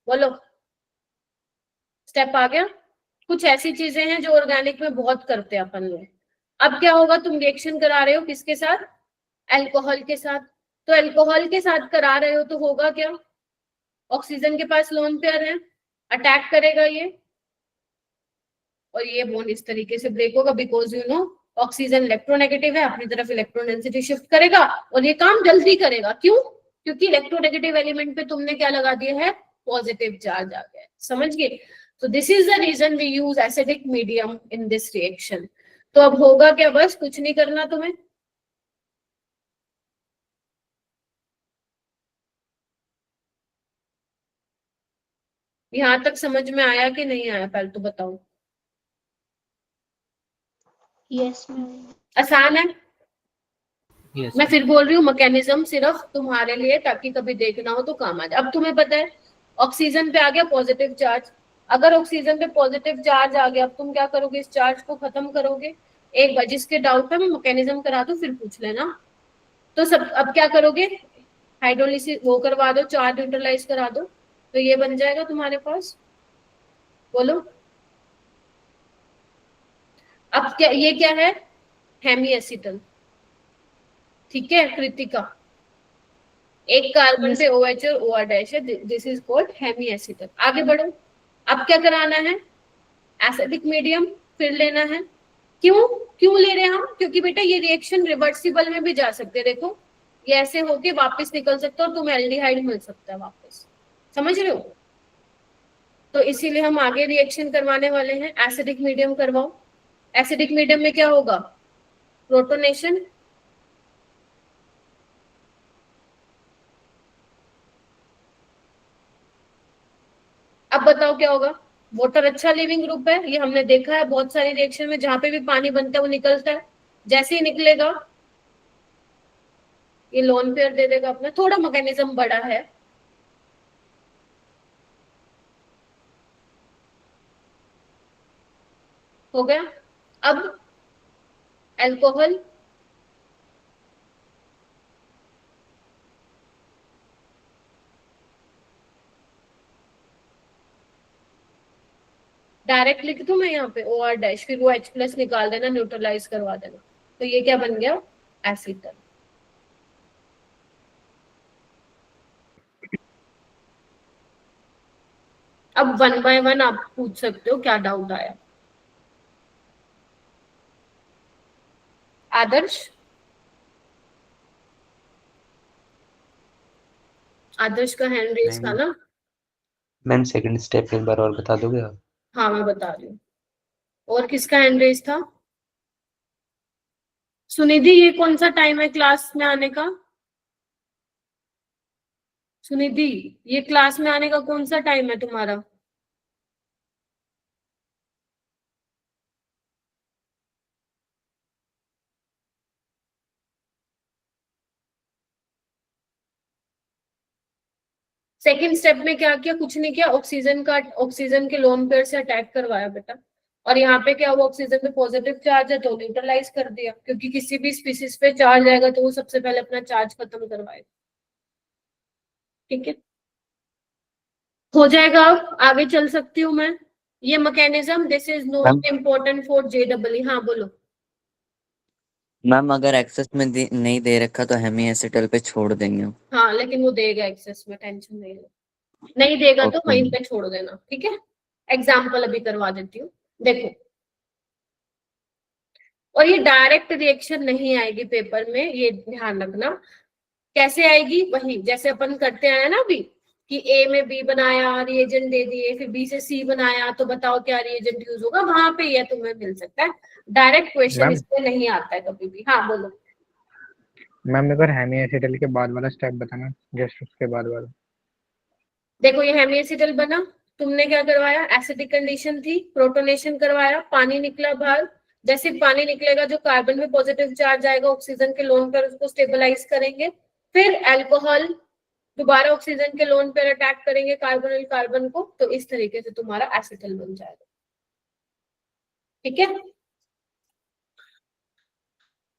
बोलो स्टेप आ गया। कुछ ऐसी चीजें हैं जो ऑर्गेनिक में बहुत करते हैं अपन लोग। अब क्या होगा, तुम रिएक्शन करा रहे हो किसके साथ, अल्कोहल के साथ। तो अल्कोहल के साथ करा रहे हो तो होगा क्या, ऑक्सीजन के पास लोन पेयर है, अटैक करेगा ये, और ये बॉन्ड इस तरीके से ब्रेक होगा, because you know oxygen electronegative है, अपनी तरफ इलेक्ट्रॉन डेंसिटी शिफ्ट करेगा और ये काम जल्दी करेगा। क्यों, क्योंकि इलेक्ट्रोनेगेटिव एलिमेंट पे तुमने क्या लगा दिया है, पॉजिटिव चार्ज आ गया है, समझ गए। तो this is the reason we use acidic medium in this reaction. तो अब होगा क्या, बस कुछ नहीं करना तुम्हें, यहां तक समझ में आया कि नहीं आया, पहले तो बताओ।
Yes ma'am.
आसान है।
Yes.
मैं फिर बोल रही हूँ, मैकेनिज्म सिर्फ तुम्हारे लिए, ताकि कभी देखना हो तो काम आ जाए। अब तुम्हें पता है ऑक्सीजन पे आ गया पॉजिटिव चार्ज, अगर ऑक्सीजन पे पॉजिटिव चार्ज आ गया, अब तुम क्या करोगे, इस चार्ज को खत्म करोगे। एक बार जिसके डाउट है मैं मैकेनिज्म करा दूं फिर पूछ लेना। तो सब अब क्या करोगे, हाइड्रोलिसिस वो करवा दो, चार्ज न्यूट्रलाइज करा दो, तो ये बन जाएगा तुम्हारे पास, बोलो। अब क्या, ये क्या है, हेमी एसिटल, ठीक है कृतिका, एक कार्बन पे OH और OR डैश है, this is called hemiacetal. आगे बढ़ो, अब क्या कराना है, एसिडिक मीडियम फिर लेना है। क्यों, क्यों ले रहे हैं हम, क्योंकि बेटा ये रिएक्शन रिवर्सिबल में भी जा सकते हैं, देखो ये ऐसे होके वापस निकल सकता है और तुम्हें एल्डिहाइड मिल सकता है वापस, समझ रहे हो। तो इसीलिए हम आगे रिएक्शन करवाने वाले हैं, एसिडिक मीडियम करवाओ। एसिडिक मीडियम में क्या होगा, प्रोटोनेशन, अब बताओ क्या होगा। वाटर अच्छा लिविंग ग्रुप है, ये हमने देखा है बहुत सारी रिएक्शन में, जहां पे भी पानी बनता है वो निकलता है, जैसे ही निकलेगा ये लोन पेयर दे देगा अपना, थोड़ा मैकेनिज्म बड़ा है। हो गया। अब अल्कोहल, डायरेक्ट लिख दूं मैं यहाँ पे OR डैश, फिर वो H+ निकाल देना, न्यूट्रलाइज करवा देना, तो ये क्या बन गया, एसिटल। अब 1 by 1 आप पूछ सकते हो क्या डाउट आया। आदर्श, आदर्श का हैंड रेस था ना।
मैम सेकंड स्टेप एक बार और बता दोगे आप?
हाँ मैं बता रही हूँ, और किसका हैंड रेस था, सुनिधि, ये कौन सा टाइम है क्लास में आने का, सुनिधि ये क्लास में आने का कौन सा टाइम है तुम्हारा। सेकेंड स्टेप में क्या किया, कुछ नहीं किया, ऑक्सीजन का, ऑक्सीजन के लोन पेयर से अटैक करवाया बेटा, और यहाँ पे क्या हुआ, ऑक्सीजन पे पॉजिटिव चार्ज है तो न्यूट्रलाइज कर दिया, क्योंकि किसी भी स्पीसीज पे चार्ज आएगा तो वो सबसे पहले अपना चार्ज खत्म करवाएगा, ठीक है। हो जाएगा, अब आगे चल सकती हूँ मैं। ये mechanism, this is not important for JEE। हाँ बोलो।
मैम अगर एक्सेस में नहीं दे रखा तो हेमी एसिटल पे छोड़ देंगे।
हाँ लेकिन वो देगा एक्सेस में, टेंशन नहीं लो, नहीं देगा तो
ओके
वहीं पे छोड़ देना, ठीक है। एग्जाम्पल अभी करवा देती हूँ, देखो। और ये डायरेक्ट रिएक्शन नहीं आएगी पेपर में, ये ध्यान रखना। कैसे आएगी, वही जैसे अपन करते आए ना अभी, कि A में B बनाया, रिएजेंट दे दिए, फिर B से C बनाया, तो बताओ क्या रिएजेंट यूज होगा, वहां पे ये तुम्हें मिल सकता है। डायरेक्ट क्वेश्चन
मैम,
इसमें नहीं आता है कभी भी। हाँ बोलो।
मैम एक बार हेमी एसिटल के बाद वाला स्टेप बताना, जस्ट उसके बाद वाला।
देखो ये हेमी एसिटल बना, तुमने क्या करवाया, एसिडिक कंडीशन थी, प्रोटोनेशन करवाया, पानी निकला बाहर, जैसे पानी निकलेगा जो कार्बन में पॉजिटिव चार्ज आएगा ऑक्सीजन के लोन पर, उसको स्टेबलाइज करेंगे, फिर अल्कोहल दोबारा ऑक्सीजन के लोन पर अटैक करेंगे कार्बोनिल कार्बन को, तो इस तरीके से तुम्हारा एसिटल बन जाएगा, ठीक है।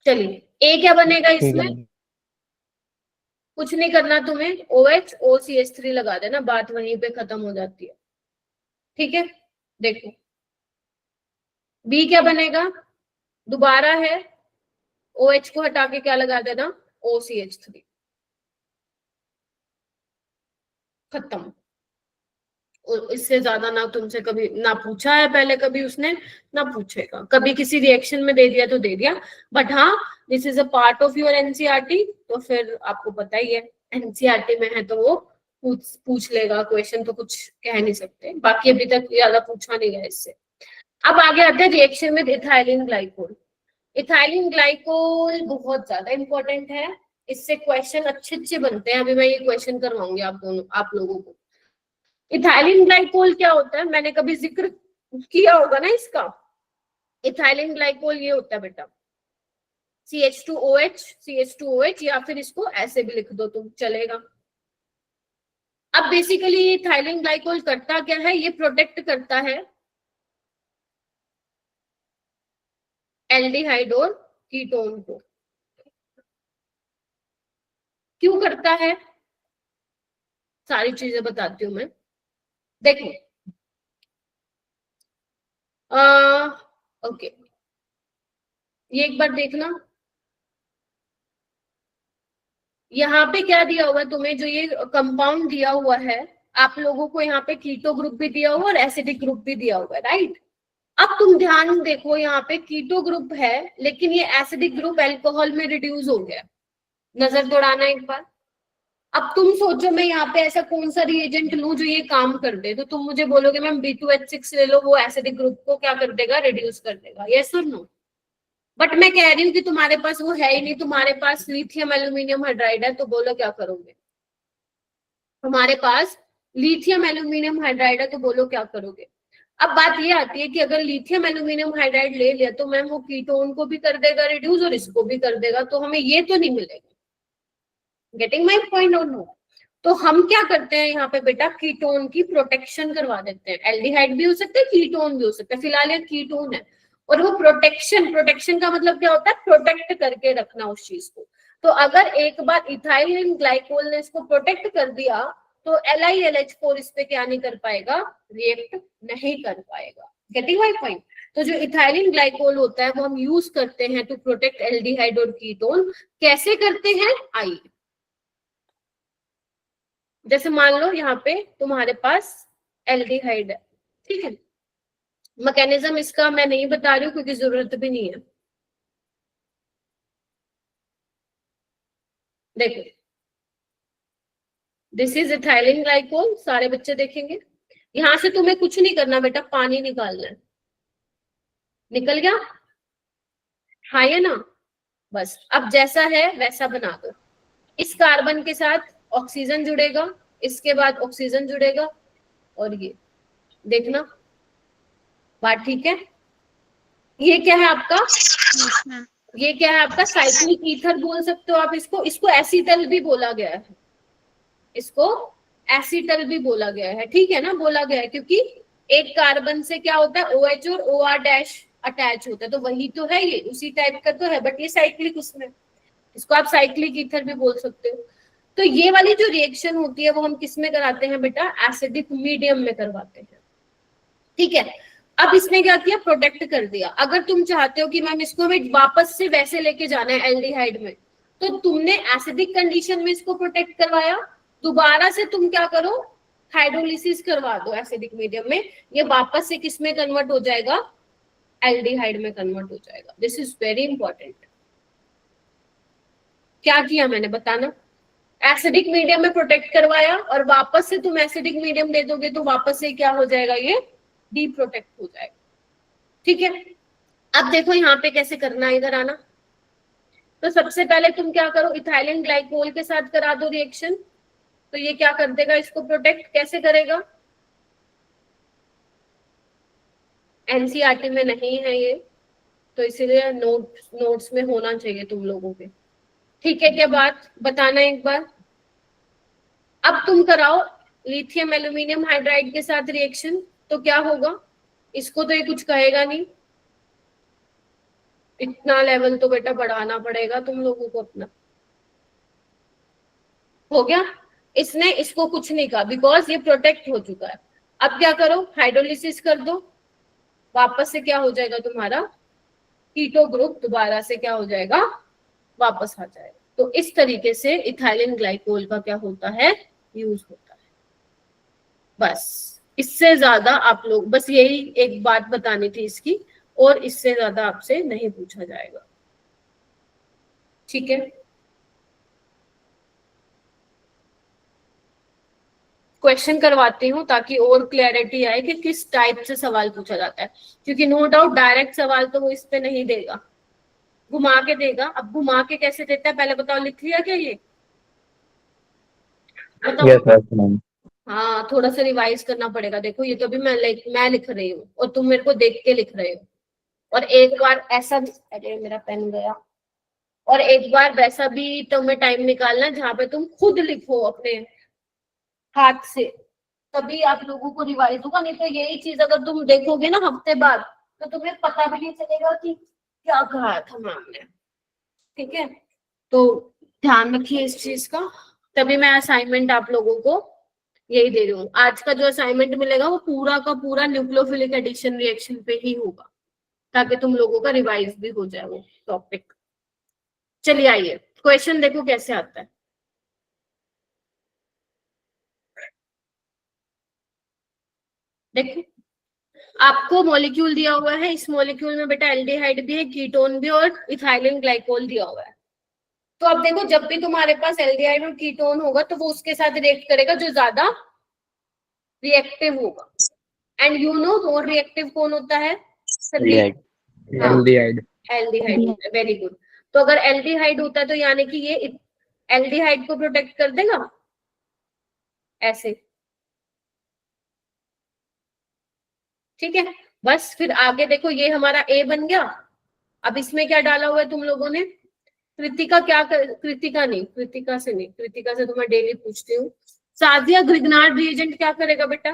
चलिए ए क्या बनेगा
ठीक है
इसमें,
मैम।
कुछ नहीं करना तुम्हें, OH OCH3 लगा देना, बात वहीं पे खत्म हो जाती है। ठीक है, देखो बी क्या बनेगा, दोबारा है OH को हटा के क्या लगा देना, OCH3, खत्म। और इससे ज्यादा ना तुमसे कभी ना पूछा है पहले कभी उसने, ना पूछेगा, कभी किसी रिएक्शन में दे दिया तो दे दिया, बट हाँ this is a part of your NCERT, तो फिर आपको पता ही है एनसीईआरटी में है तो वो पूछ लेगा क्वेश्चन, तो कुछ कह नहीं सकते, बाकी अभी तक ज्यादा पूछा नहीं गया इससे। अब आगे आते हैं reaction with ethylene glycol. Ethylene glycol बहुत ज्यादा इंपॉर्टेंट है, इससे क्वेश्चन अच्छे अच्छे बनते हैं, अभी मैं ये क्वेश्चन करवाऊंगी आप लोगों को। इथाइलिन ग्लाइकोल क्या होता है, मैंने कभी जिक्र किया होगा ना इसका। इथाइलिन ग्लाइकोल ये होता है बेटा CH2OH या फिर इसको ऐसे भी लिख दो तुम, चलेगा। अब बेसिकली इथाइलिन ग्लाइकोल करता क्या है, ये प्रोटेक्ट करता है एल्डिहाइड और कीटोन को। क्यों करता है, सारी चीजें बताती हूं मैं। देखो ओके, ये एक बार देखना, यहाँ पे क्या दिया हुआ है तुम्हें, जो ये कंपाउंड दिया हुआ है आप लोगों को, यहाँ पे कीटो ग्रुप भी दिया हुआ और एसिडिक ग्रुप भी दिया हुआ है, राइट। अब तुम ध्यान देखो, यहाँ पे कीटो ग्रुप है लेकिन ये एसिडिक ग्रुप अल्कोहल में रिड्यूस हो गया, नजर दौड़ाना एक बार। अब तुम सोचो मैं यहाँ पे ऐसा कौन सा रिएजेंट लूं जो ये काम कर दे, तो तुम मुझे बोलोगे मैम B2H6 ले लो, वो एसिडिक ग्रुप को क्या कर देगा, रिड्यूस कर देगा, यस और नो। बट मैं कह रही हूँ कि तुम्हारे पास वो है ही नहीं, तुम्हारे पास लिथियम एल्यूमिनियम हाइड्राइड है, तो बोलो क्या करोगे, तुम्हारे पास लिथियम एल्यूमिनियम हाइड्राइड है तो बोलो क्या करोगे। अब बात ये आती है कि अगर लिथियम एल्यूमिनियम हाइड्राइड ले लिया तो मैम वो कीटोन को भी कर देगा रिड्यूस और इसको भी कर देगा, तो हमें ये तो नहीं मिलेगा। गेटिंग माई पॉइंट और नो। तो हम क्या करते हैं यहाँ पे बेटा, कीटोन की प्रोटेक्शन करवा देते हैं, एल्डिहाइड भी हो सकता है कीटोन भी हो सकता है, फिलहाल ये कीटोन है, और वो प्रोटेक्शन का मतलब क्या होता है, प्रोटेक्ट करके रखना उस चीज को। तो अगर एक बार इथाइलिन ग्लाइकोल ने इसको प्रोटेक्ट कर दिया तो LiLH4 इस पे क्या नहीं कर पाएगा, रिएक्ट नहीं कर पाएगा। Getting my point. तो जो इथाइलिन ग्लाइकोल होता है वो हम यूज करते हैं टू प्रोटेक्ट एल्डिहाइड और कीटोन। कैसे करते हैं, आइए, जैसे मान लो यहाँ पे तुम्हारे पास एल्डिहाइड है, ठीक है, मैकेनिज्म इसका मैं नहीं बता रही हूँ क्योंकि जरूरत भी नहीं है। देखो दिस इज इथाइलिन ग्लाइकोल, सारे बच्चे देखेंगे। यहां से तुम्हें कुछ नहीं करना बेटा, पानी निकालना है, निकल गया, हाँ या ना, बस अब जैसा है वैसा बना दो। इस कार्बन के साथ ऑक्सीजन जुड़ेगा, इसके बाद ऑक्सीजन जुड़ेगा, और ये देखना, बात ठीक है। ये क्या है आपका, ये क्या है आपका साइक्लिक ईथर बोल सकते हो आप इसको, इसको एसीटल भी बोला गया है, इसको एसीटल भी बोला गया है, ठीक है ना, बोला गया है क्योंकि एक कार्बन से क्या होता है OH और OR- अटैच होता है, तो वही तो है, ये उसी टाइप का तो है, बट ये साइक्लिक उसमें, इसको आप साइक्लिक ईथर भी बोल सकते हो। तो ये वाली जो रिएक्शन होती है वो हम किस में कराते हैं बेटा, एसिडिक मीडियम में करवाते हैं, ठीक है। अब इसने क्या किया, प्रोटेक्ट कर दिया। अगर तुम चाहते हो कि मैम इसको हमें वापस से वैसे लेके जाना है एल्डिहाइड में, तो तुमने एसिडिक कंडीशन में इसको प्रोटेक्ट करवाया, दोबारा से तुम क्या करो, हाइड्रोलिसिस करवा दो एसिडिक मीडियम में, ये वापस से किस में कन्वर्ट हो जाएगा, एल्डिहाइड में कन्वर्ट हो जाएगा। This is very important. क्या किया मैंने, बताना, एसिडिक मीडियम में प्रोटेक्ट करवाया और वापस से तुम एसिडिक मीडियम दे दोगे तो वापस से क्या हो जाएगा, ये डी प्रोटेक्ट हो जाएगा, ठीक है। अब देखो यहाँ पे कैसे करना है, इधर आना। तो सबसे पहले तुम क्या करो, इथाइलिन ग्लाइकोल के साथ करा दो रिएक्शन, तो ये क्या कर देगा, इसको प्रोटेक्ट कैसे करेगा, एनसीईआरटी में नहीं है ये, तो इसीलिए नोट्स में होना चाहिए तुम लोगों के, ठीक है। क्या बात बताना एक बार। अब तुम कराओ लिथियम एल्यूमिनियम हाइड्राइड के साथ रिएक्शन, तो क्या होगा, इसको तो ये कुछ कहेगा नहीं, इतना लेवल तो बेटा बढ़ाना पड़ेगा तुम लोगों को अपना। हो गया, इसने इसको कुछ नहीं कहा बिकॉज ये प्रोटेक्ट हो चुका है। अब क्या करो, हाइड्रोलिसिस कर दो, वापस से क्या हो जाएगा तुम्हारा कीटो ग्रुप दोबारा से क्या हो जाएगा, वापस आ जाएगा। तो इस तरीके से इथाइलिन ग्लाइकोल का क्या होता है, यूज होता है। बस इससे ज्यादा आप लोग, बस यही एक बात बतानी थी इसकी, और इससे ज्यादा आपसे नहीं पूछा जाएगा। ठीक है, क्वेश्चन करवाती हूँ ताकि और क्लैरिटी आए कि किस टाइप से सवाल पूछा जाता है, क्योंकि नो डाउट डायरेक्ट सवाल तो वो इस पे नहीं देगा, घुमा के देगा। अब घुमा के कैसे देता है पहले बताओ, लिख लिया क्या ये बताओ?
Yes ma'am.
हाँ, थोड़ा सा रिवाइज करना पड़ेगा। देखो ये तो अभी मैं लिख रही हूँ और तुम मेरे को देख के लिख रहे हो, और एक बार ऐसा, अरे मेरा पेन गया, और एक बार वैसा भी तुम्हें टाइम निकालना है जहाँ पे तुम खुद लिखो अपने हाथ से, तभी आप लोगों को रिवाइज होगा। नहीं तो यही चीज अगर तुम देखोगे ना हफ्ते बाद, तो तुम्हें पता भी नहीं चलेगा कि क्या कहा था मैम ने। ठीक है, तो ध्यान रखिए इस चीज का। तभी मैं असाइनमेंट आप लोगों को यही दे रही हूँ। आज का जो असाइनमेंट मिलेगा वो पूरा का पूरा न्यूक्लियोफिलिक एडिशन रिएक्शन पे ही होगा, ताकि तुम लोगों का रिवाइज भी हो जाए वो टॉपिक। चलिए आइए, क्वेश्चन देखो कैसे आता है। देखो, आपको मॉलिक्यूल दिया हुआ है, इस मॉलिक्यूल में बेटा एल्डिहाइड भी है, कीटोन भी, और इथाइलिन ग्लाइकोल दिया हुआ है। तो अब देखो, जब भी तुम्हारे पास एल्डिहाइड और कीटोन होगा तो वो उसके साथ रिएक्ट करेगा जो ज्यादा रिएक्टिव होगा। And you know more reactive कौन होता है?
एल्डिहाइड।
एल्डिहाइड।
एल्डिहाइड होता है, वेरी गुड। तो अगर एल्डिहाइड होता है तो यानी कि ये एल्डिहाइड को प्रोटेक्ट कर देगा ऐसे। ठीक है, बस फिर आगे देखो, ये हमारा ए बन गया। अब इसमें क्या डाला हुआ है तुम लोगों ने? कृतिका क्या कृतिका नहीं, कृतिका से नहीं, कृतिका से तो मैं डेली पूछती हूँ। साजिया ग्रिग्नार्ड रिएजेंट क्या करेगा बेटा?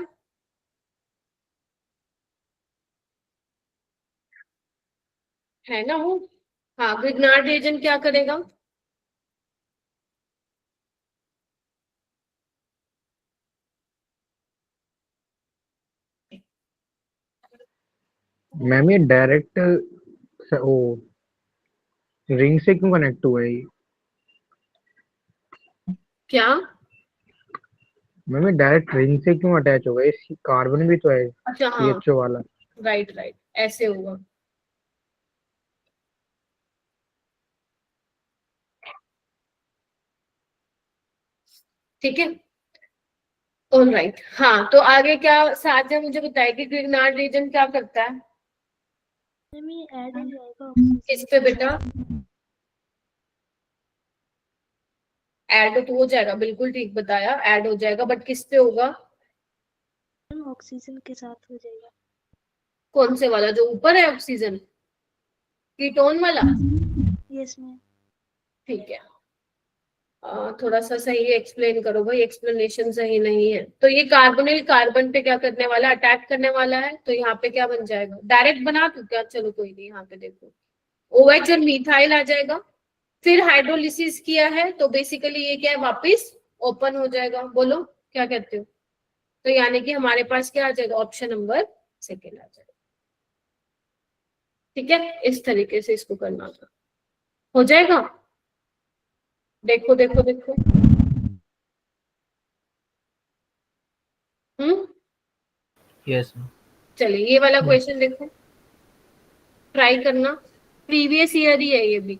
है ना वो, हाँ, ग्रिग्नार्ड रिएजेंट क्या करेगा?
मैम ये डायरेक्ट ओ रिंग से क्यों कनेक्ट हुआ है ये?
क्या?
मैम ये डायरेक्ट रिंग से क्यों अटैच होगा? इस कार्बन भी तो है
अच्छा हाँ,
CHO वाला।
राइट राइट, ऐसे होगा। ठीक है, ऑलराइट। हाँ, तो आगे क्या साजिया मुझे बताए कि ग्रिग्नार्ड रीजन क्या करता है?
मैम ये ऐड हो जाएगा
किस पे बेटा? ऐड तो हो जाएगा, बिल्कुल ठीक बताया, ऐड हो जाएगा, बट किस पे होगा?
मैम ऑक्सीजन के साथ हो जाएगा।
कौन से वाला, जो ऊपर है ऑक्सीजन, कीटोन वाला?
Yes ma'am.
ठीक है, थोड़ा सा सही एक्सप्लेन करो भाई, एक्सप्लेनेशन सही नहीं है। तो ये कार्बोनिल कार्बन पे क्या करने वाला है, अटैक करने वाला है। तो यहाँ पे क्या बन जाएगा, डायरेक्ट बना दूं क्या? चलो कोई नहीं, यहाँ पे देखो OH और मिथाइल आ जाएगा। फिर हाइड्रोलिसिस किया है तो बेसिकली ये क्या है, वापस ओपन हो जाएगा। बोलो क्या कहते हो? तो यानी कि हमारे पास क्या आ जाएगा, ऑप्शन नंबर सेकेंड आ जाएगा। ठीक है, इस तरीके से इसको करना था, हो जाएगा। देखो देखो देखो,
यस।
चलिए ये वाला क्वेश्चन देखो, ट्राई करना, प्रीवियस ईयर ही है ये भी।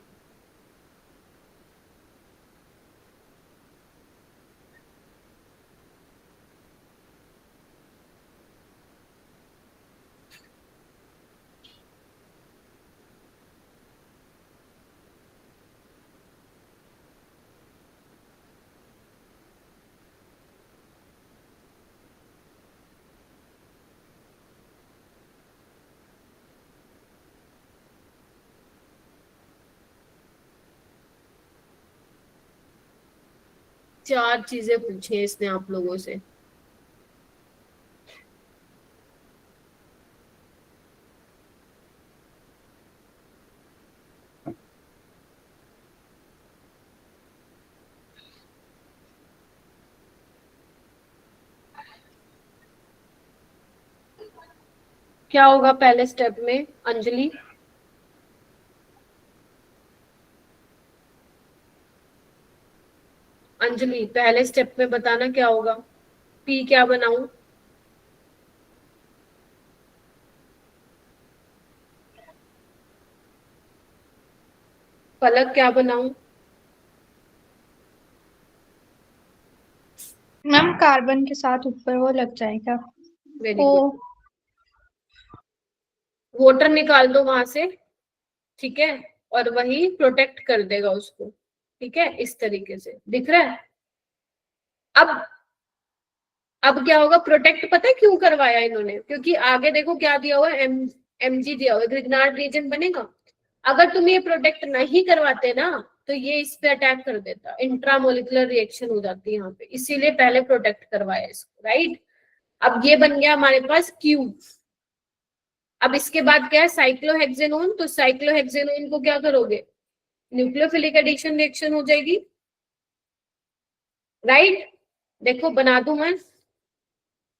चार चीजें पूछी है इसने आप लोगों से। क्या होगा पहले स्टेप में अंजलि? अंजलि पहले स्टेप में बताना क्या होगा, पी क्या बनाऊं? पलक क्या बनाऊं?
मैम कार्बन के साथ ऊपर वो लग जाएगा
वेरी
ओ
गुड। वोटर निकाल दो वहां से, ठीक है, और वही प्रोटेक्ट कर देगा उसको, ठीक है, इस तरीके से दिख रहा है। अब क्या होगा, प्रोटेक्ट पता है क्यों करवाया इन्होंने? क्योंकि आगे देखो क्या दिया हुआ है, एमजी दिया हुआ है, ग्रिग्नार्ड रीजन बनेगा। अगर तुम ये प्रोटेक्ट नहीं करवाते ना तो ये इस पे अटैक कर देता, इंट्रामोलिकुलर रिएक्शन हो जाती है यहाँ पे, इसीलिए पहले प्रोटेक्ट करवाया इसको, राइट। अब ये बन गया हमारे पास क्यू। अब इसके बाद क्या है, साइक्लोहेक्सेनोन, तो साइक्लोहेक्सेनोन को क्या करोगे, न्यूक्लियोफिलिक एडिशन रिएक्शन हो जाएगी, राइट। देखो बना दूं मैं,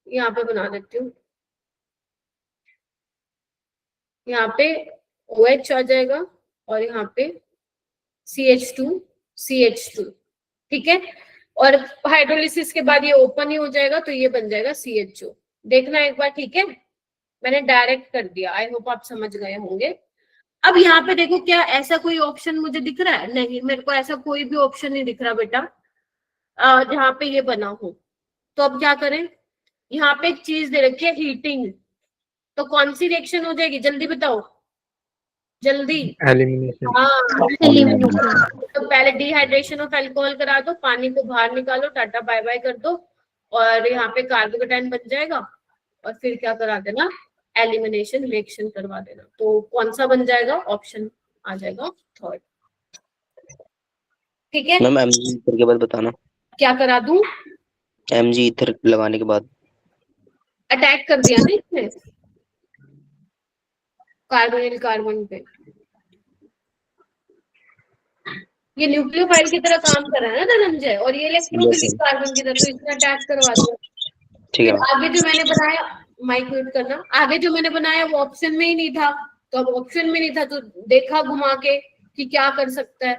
यहाँ पे बना देती हूँ, यहाँ पे OH आ जाएगा और यहाँ पे CH2, ठीक है। और हाइड्रोलिसिस के बाद ये ओपन ही हो जाएगा तो ये बन जाएगा CHO। देखना एक बार, ठीक है, मैंने डायरेक्ट कर दिया, आई होप आप समझ गए होंगे। अब यहाँ पे देखो, क्या ऐसा कोई ऑप्शन मुझे दिख रहा है? नहीं, मेरे को ऐसा कोई भी ऑप्शन नहीं दिख रहा बेटा जहाँ पे ये बना हो। तो अब क्या करें, यहाँ पे एक चीज दे रखी है हीटिंग, तो कौन सी रिएक्शन हो जाएगी, जल्दी बताओ, जल्दी।
एलिमिनेशन।
हाँ,
एलिमिनेशन।
तो पहले डिहाइड्रेशन ऑफ अल्कोहल करा दो, पानी को बाहर निकालो, टाटा बाय बाय कर दो, और यहाँ पे कार्बोकेटाइन बन जाएगा, और फिर क्या करा देना, एलिमिनेशन रिएक्शन करवा देना। तो कौन सा बन जाएगा, ऑप्शन आ जाएगा थर्ड, ठीक है।
मैम एमजी ईथर के बाद बताना,
क्या करा दूं,
एमजी ईथर लगाने के बाद।
अटैक कर दिया ना इसने कार्बोनिल कार्बन पे, ये न्यूक्लियोफाइल की तरह काम कर रहा है ना धनंजय, और ये इलेक्ट्रोफिलिक कार्बन की तरह, तो इसने अटैक करवा दिया।
ठीक है
फिर आगे जो मैंने बनाया, माइक म्यूट करना, आगे जो मैंने बनाया वो ऑप्शन में ही नहीं था, तो अब ऑप्शन में नहीं था तो देखा घुमा के कि क्या कर सकता है,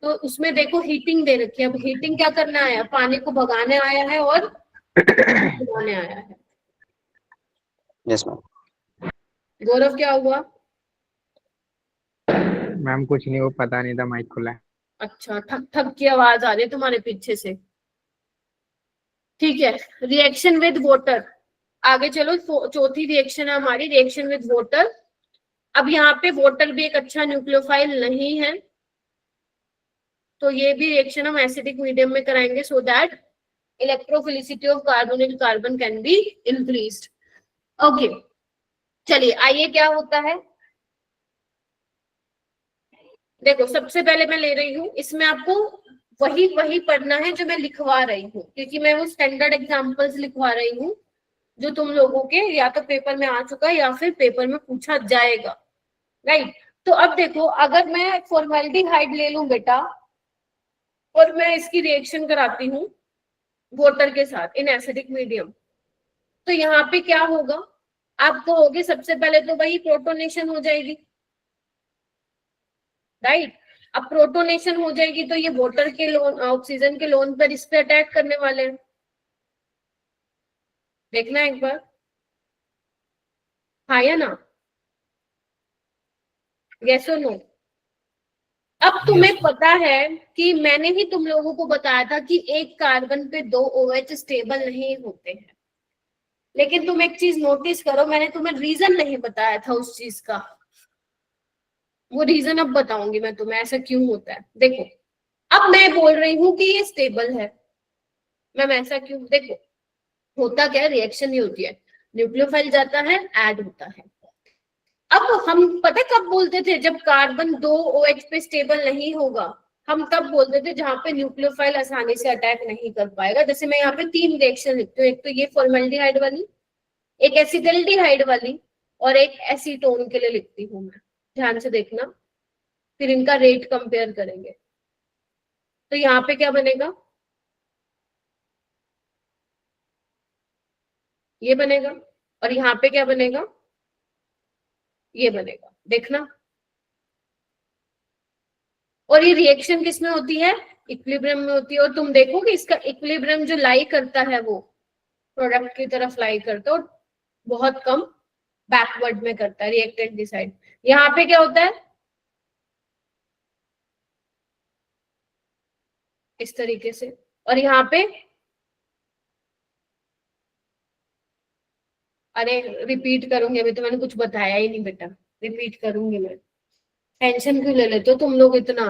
तो उसमें देखो हीटिंग दे रखी है। अब हीटिंग क्या करना आया, पानी को भगाने आया है और भगाने आया है।
Yes ma'am.
गौरव क्या हुआ?
मैम कुछ नहीं, वो पता नहीं था माइक खुला है।
अच्छा, ठक ठक की आवाज आ रही है तुम्हारे पीछे से, ठीक है। रिएक्शन विद वाटर, आगे चलो, चौथी रिएक्शन है हमारी, रिएक्शन विद वाटर। अब यहाँ पे वाटर भी एक अच्छा न्यूक्लियोफाइल नहीं है, तो ये भी रिएक्शन हम एसिडिक मीडियम में कराएंगे, so that electrophilicity of carbonyl carbon can be increased. Okay, चलिए आइए क्या होता है, देखो सबसे पहले मैं ले रही हूँ, इसमें आपको वही पढ़ना है जो मैं लिखवा रही हूँ, क्योंकि मैं वो स्टैंडर्ड एग्जांपल्स लिखवा रही हूँ जो तुम लोगों के या तो पेपर में आ चुका है या फिर पेपर में पूछा जाएगा, राइट। तो अब देखो, अगर मैं फॉर्मेल्डिहाइड ले लूं बेटा और मैं इसकी रिएक्शन कराती हूँ वाटर के साथ इन एसिडिक मीडियम, तो यहाँ पे क्या होगा, आप कहोगे सबसे पहले तो वही प्रोटोनेशन हो जाएगी, राइट। अब प्रोटोनेशन हो जाएगी तो ये वाटर के लोन, ऑक्सीजन के लोन पर इस पे अटैक करने वाले हैं, देखना एक बार, हाँ या ना, यस और नो। अब तुम्हें पता है कि मैंने ही तुम लोगों को बताया था कि एक कार्बन पे 2 OH स्टेबल नहीं होते हैं, लेकिन तुम एक चीज नोटिस करो, मैंने तुम्हें रीजन नहीं बताया था उस चीज का, वो रीजन अब बताऊंगी मैं तुम्हें ऐसा क्यों होता है। देखो, अब मैं बोल रही हूँ कि ये स्टेबल है, मैम ऐसा क्यों, देखो होता क्या है, रिएक्शन नहीं होती है, न्यूक्लियोफाइल जाता है, ऐड होता है। अब हम पता कब बोलते थे, जब कार्बन 2 OH पे स्टेबल नहीं होगा, हम तब बोलते थे जहां पे न्यूक्लियोफाइल आसानी से अटैक नहीं कर पाएगा। जैसे मैं यहाँ पे 3 रिएक्शन लिखती हूँ, एक तो ये फॉर्मेल्डिहाइड वाली, एक एसिटल्डिहाइड वाली, और एक एसीटोन के लिए लिखती हूँ मैं, ध्यान से देखना, फिर इनका रेट कंपेयर करेंगे। तो यहाँ पे क्या बनेगा, ये बनेगा, और यहाँ पे क्या बनेगा, ये बनेगा, देखना। और ये रिएक्शन किस में होती है? इक्विलिब्रियम में होती है। और तुम देखोगे इसका इक्विलिब्रियम जो लाई करता है वो प्रोडक्ट की तरफ लाई करता है और बहुत कम बैकवर्ड में करता है रिएक्टेंट की साइड। यहाँ पे क्या होता है? इस तरीके से। और यहाँ पे अरे रिपीट करूंगी, अभी तो मैंने कुछ बताया ही नहीं बेटा, रिपीट करूंगी मैं, टेंशन क्यों ले लेते हो तुम लोग इतना।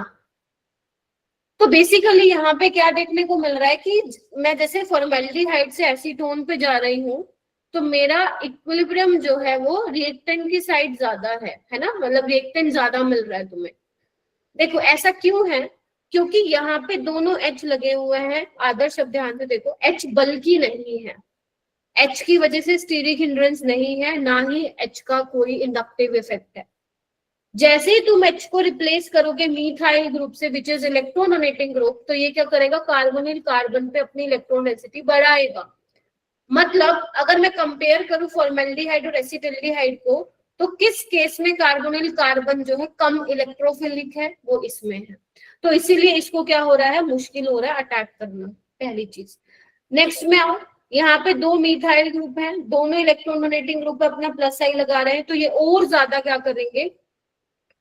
तो बेसिकली यहाँ पे क्या देखने को मिल रहा है कि मैं जैसे फॉर्मेल्डिहाइड से एसीटोन पे जा रही हूँ तो मेरा इक्विलिब्रियम जो है वो रिएक्टेंट की साइड ज्यादा है ना, मतलब रिएक्टेंट ज्यादा मिल रहा है तुम्हें। देखो ऐसा क्यों है? क्योंकि यहाँ पे दोनों H लगे हुए हैं। आदर्श शब्द ध्यान से देखो, H बल्कि नहीं है, H की वजह से स्टीरिक हिंड्रेंस नहीं है, ना ही H का कोई इंडक्टिव इफेक्ट है। जैसे ही तुम H को रिप्लेस करोगे मीथाइल ग्रुप से which is electron donating group, तो ये क्या करेगा? कार्बोनिल कार्बन पे अपनी इलेक्ट्रॉन डेंसिटी बढ़ाएगा। मतलब अगर मैं कंपेयर करूं फॉर्मेल्डिहाइड और एसिटल्डिहाइड को, तो किस केस में कार्बोनिल कार्बन जो है कम इलेक्ट्रोफिलिक है? वो इसमें है। तो इसीलिए इसको क्या हो रहा है? मुश्किल हो रहा है अटैक करना, पहली चीज। नेक्स्ट में आओ, यहाँ पे दो मीथाइल ग्रुप हैं, दोनों इलेक्ट्रॉन डोनेटिंग ग्रुप पे अपना प्लस आई लगा रहे हैं, तो ये और ज्यादा क्या करेंगे?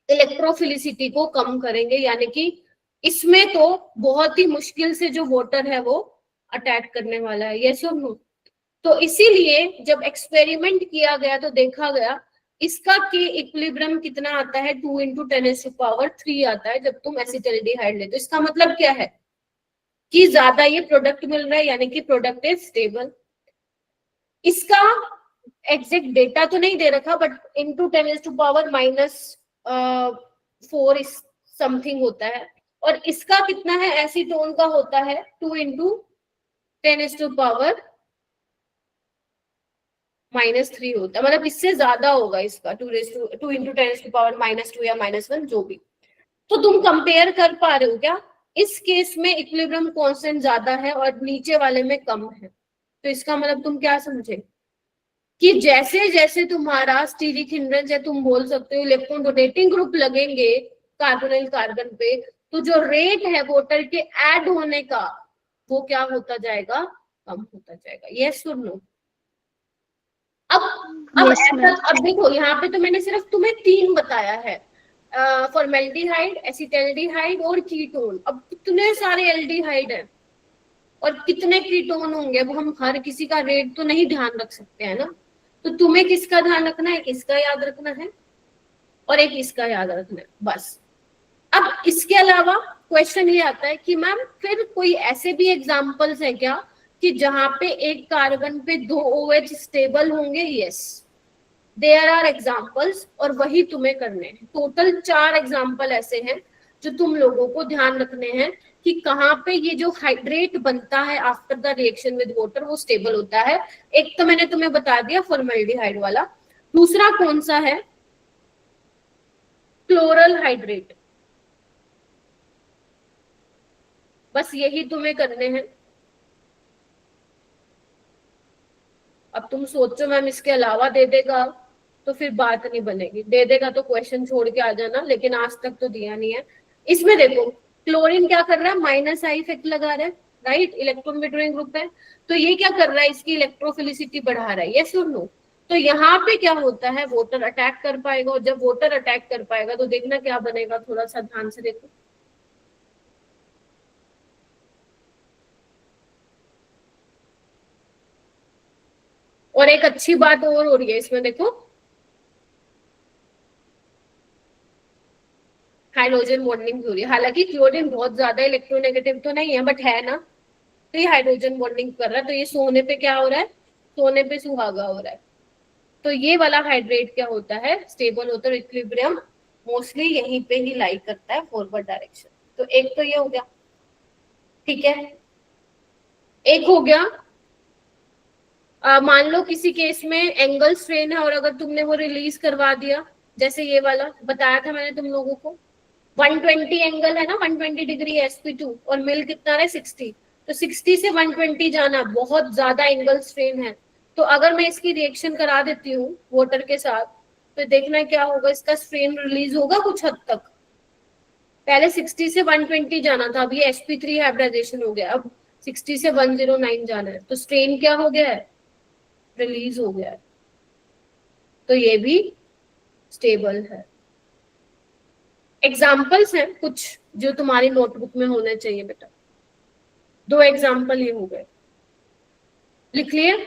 इलेक्ट्रोफिलिसिटी को कम करेंगे, यानी कि इसमें तो बहुत ही मुश्किल से जो वाटर है वो अटैक करने वाला है। ये सुनो, तो इसीलिए जब एक्सपेरिमेंट किया गया तो देखा गया इसका के इक्विलिब्रियम कितना आता है? 2 × 10⁻³ आता है जब तुम एसिटल्डिहाइड लेते हो। इसका मतलब क्या है? कि ज्यादा ये प्रोडक्ट मिल रहा है, यानी कि प्रोडक्ट इज स्टेबल। इसका एग्जैक्ट डेटा तो नहीं दे रखा, बट × 10⁻⁻4 समथिंग होता है। और इसका कितना है? एसीटोन का होता है 2 × 10⁻³ होता है, मतलब इससे ज्यादा होगा इसका 2 × 10⁻² या -1 जो भी। तो तुम कंपेयर कर पा रहे हो क्या? इस केस में इक्विलिब्रियम कांस्टेंट ज्यादा है और नीचे वाले में कम है। तो इसका मतलब तुम क्या समझे कि जैसे जैसे तुम्हारा स्टीरिक हिंड्रेंस है, तुम बोल सकते हो इलेक्ट्रॉन डोनेटिंग ग्रुप लगेंगे कार्बोनिल कार्बन पे, तो जो रेट है वाटर के ऐड होने का वो क्या होता जाएगा? कम होता जाएगा। यस और नो? अब देखो यहाँ पे तो मैंने सिर्फ तुम्हें 3 बताया है, फॉर्मेल्डिहाइड, एसिटल्डिहाइड और कीटोन। अब कितने सारे एल्डिहाइड है और कितने कीटोन होंगे, अब हम हर किसी का रेट तो नहीं ध्यान रख सकते हैं ना। तो तुम्हें किसका ध्यान रखना है? इसका याद रखना है और एक इसका याद रखना है, बस। अब इसके अलावा क्वेश्चन ये आता है कि मैम फिर कोई ऐसे भी एग्जांपल्स है क्या कि जहां पे एक कार्बन पे 2 OH स्टेबल होंगे? यस, देयर आर एग्जांपल्स, और वही तुम्हें करने हैं। टोटल 4 एग्जांपल ऐसे हैं जो तुम लोगों को ध्यान रखने हैं कि कहाँ पे ये जो हाइड्रेट बनता है after the reaction with water वो स्टेबल होता है। एक तो मैंने तुम्हें बता दिया फॉर्मेल्डिहाइड वाला, दूसरा कौन सा है? Chloral hydrate. बस यही तुम्हें करने हैं। अब तुम सोचो मैम इसके अलावा दे देगा तो फिर बात नहीं बनेगी, दे देगा तो क्वेश्चन छोड़ के आ जाना, लेकिन आज तक तो दिया नहीं है। इसमें देखो क्लोरीन क्या कर रहा है? -I इफेक्ट लगा रहा है, राइट? इलेक्ट्रॉन विड्रॉइंग ग्रुप है, तो ये क्या कर रहा है? इसकी इलेक्ट्रोफिलिसिटी बढ़ा रहा है। यस और नो? तो यहाँ पे क्या होता है? वाटर अटैक कर पाएगा, और जब वाटर अटैक कर पाएगा तो देखना क्या बनेगा, थोड़ा सा ध्यान से देखो। और एक अच्छी बात और हो रही है इसमें, देखो हाइड्रोजन बॉन्डिंग हो रही है। हालांकि क्लोरीन बहुत ज्यादा इलेक्ट्रोनेगेटिव तो नहीं है, बट है ना, तो ये हाइड्रोजन बॉन्डिंग कर रहा है। तो ये सोने पे क्या हो रहा है? सोने पे सुहागा हो रहा है। तो ये वाला हाइड्रेट क्या होता है? स्टेबल होता है। इक्विलिब्रियम मोस्टली यहीं पे ही लाई करता है, फॉरवर्ड डायरेक्शन। तो एक तो ये हो गया, ठीक है। एक हो गया मान लो किसी केस में एंगल स्ट्रेन है और अगर तुमने वो रिलीज करवा दिया, जैसे ये वाला बताया था मैंने तुम लोगों को, 120 एंगल है ना, 120 डिग्री sp2 और मिल कितना है? 60। तो 60 से 120 जाना बहुत ज्यादा एंगल स्ट्रेन है। तो अगर मैं इसकी रिएक्शन करा देती हूँ वाटर के साथ, तो देखना है क्या होगा, इसका स्ट्रेन रिलीज होगा कुछ हद तक। पहले 60 से 120 जाना था, अब ये sp3 हाइब्रिडाइजेशन हो गया, अब 60 से 109 जाना है, तो स्ट्रेन क्या हो गया है, रिलीज हो गया है, तो ये भी स्टेबल है। एग्जाम्पल्स हैं कुछ जो तुम्हारी नोटबुक में होने चाहिए बेटा, 2 एग्जाम्पल ये हो गए, लिख लिए।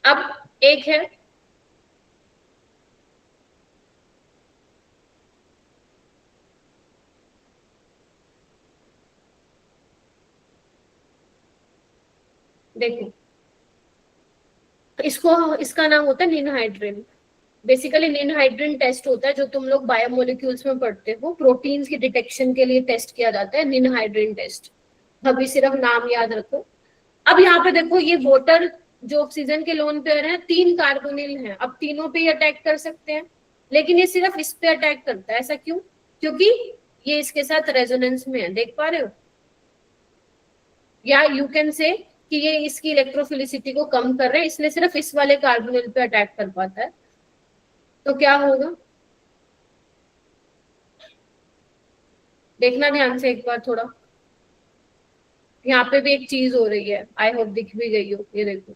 अब एक है देखो, इसका नाम होता है निनहाइड्रिन। बेसिकली निनहाइड्रिन टेस्ट होता है जो तुम लोग बायोमोलिक्यूल्स में पढ़ते हो, प्रोटीन्स की डिटेक्शन के लिए टेस्ट किया जाता है निनहाइड्रिन टेस्ट, अभी सिर्फ नाम याद रखो। अब यहाँ पे देखो, ये वाटर जो ऑक्सीजन के लोन पेयर है 3 कार्बोनिल हैं, अब तीनों पे ही अटैक कर सकते हैं, लेकिन ये सिर्फ इस पे अटैक करता है, ऐसा क्यों? क्योंकि ये इसके साथ रेजोनेंस में है, देख पा रहे हो, या यू कैन से कि ये इसकी इलेक्ट्रोफिलिसिटी को कम कर रहे हैं, इसलिए सिर्फ इस वाले कार्बोनिल पे अटैक कर पाता है। तो क्या होगा, देखना ध्यान से एक बार थोड़ा, यहाँ पे भी एक चीज हो रही है, आई होप दिख भी गई हो, ये देखो,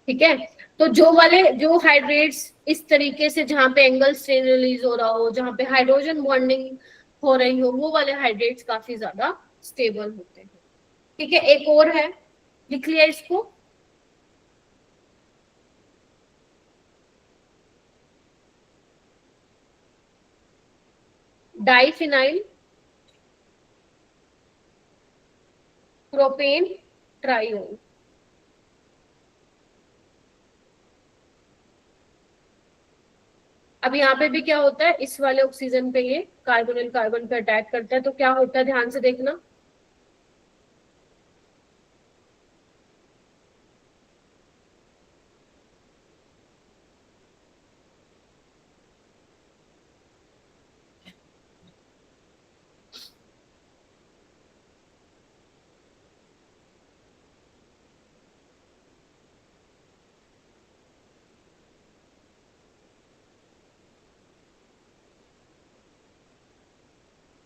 ठीक है। तो जो हाइड्रेट्स इस तरीके से, जहाँ पे एंगल स्ट्रेन रिलीज हो रहा हो, जहाँ पे हाइड्रोजन बॉन्डिंग हो रही हो, वो वाले हाइड्रेट्स काफी ज्यादा स्टेबल होते हैं, ठीक है। एक और है, लिख लिया इसको, डाइफिनाइल प्रोपेन ट्राइओल। अब यहाँ पे भी क्या होता है, इस वाले ऑक्सीजन पे ये कार्बोनिल कार्बन पे अटैक करता है, तो क्या होता है ध्यान से देखना,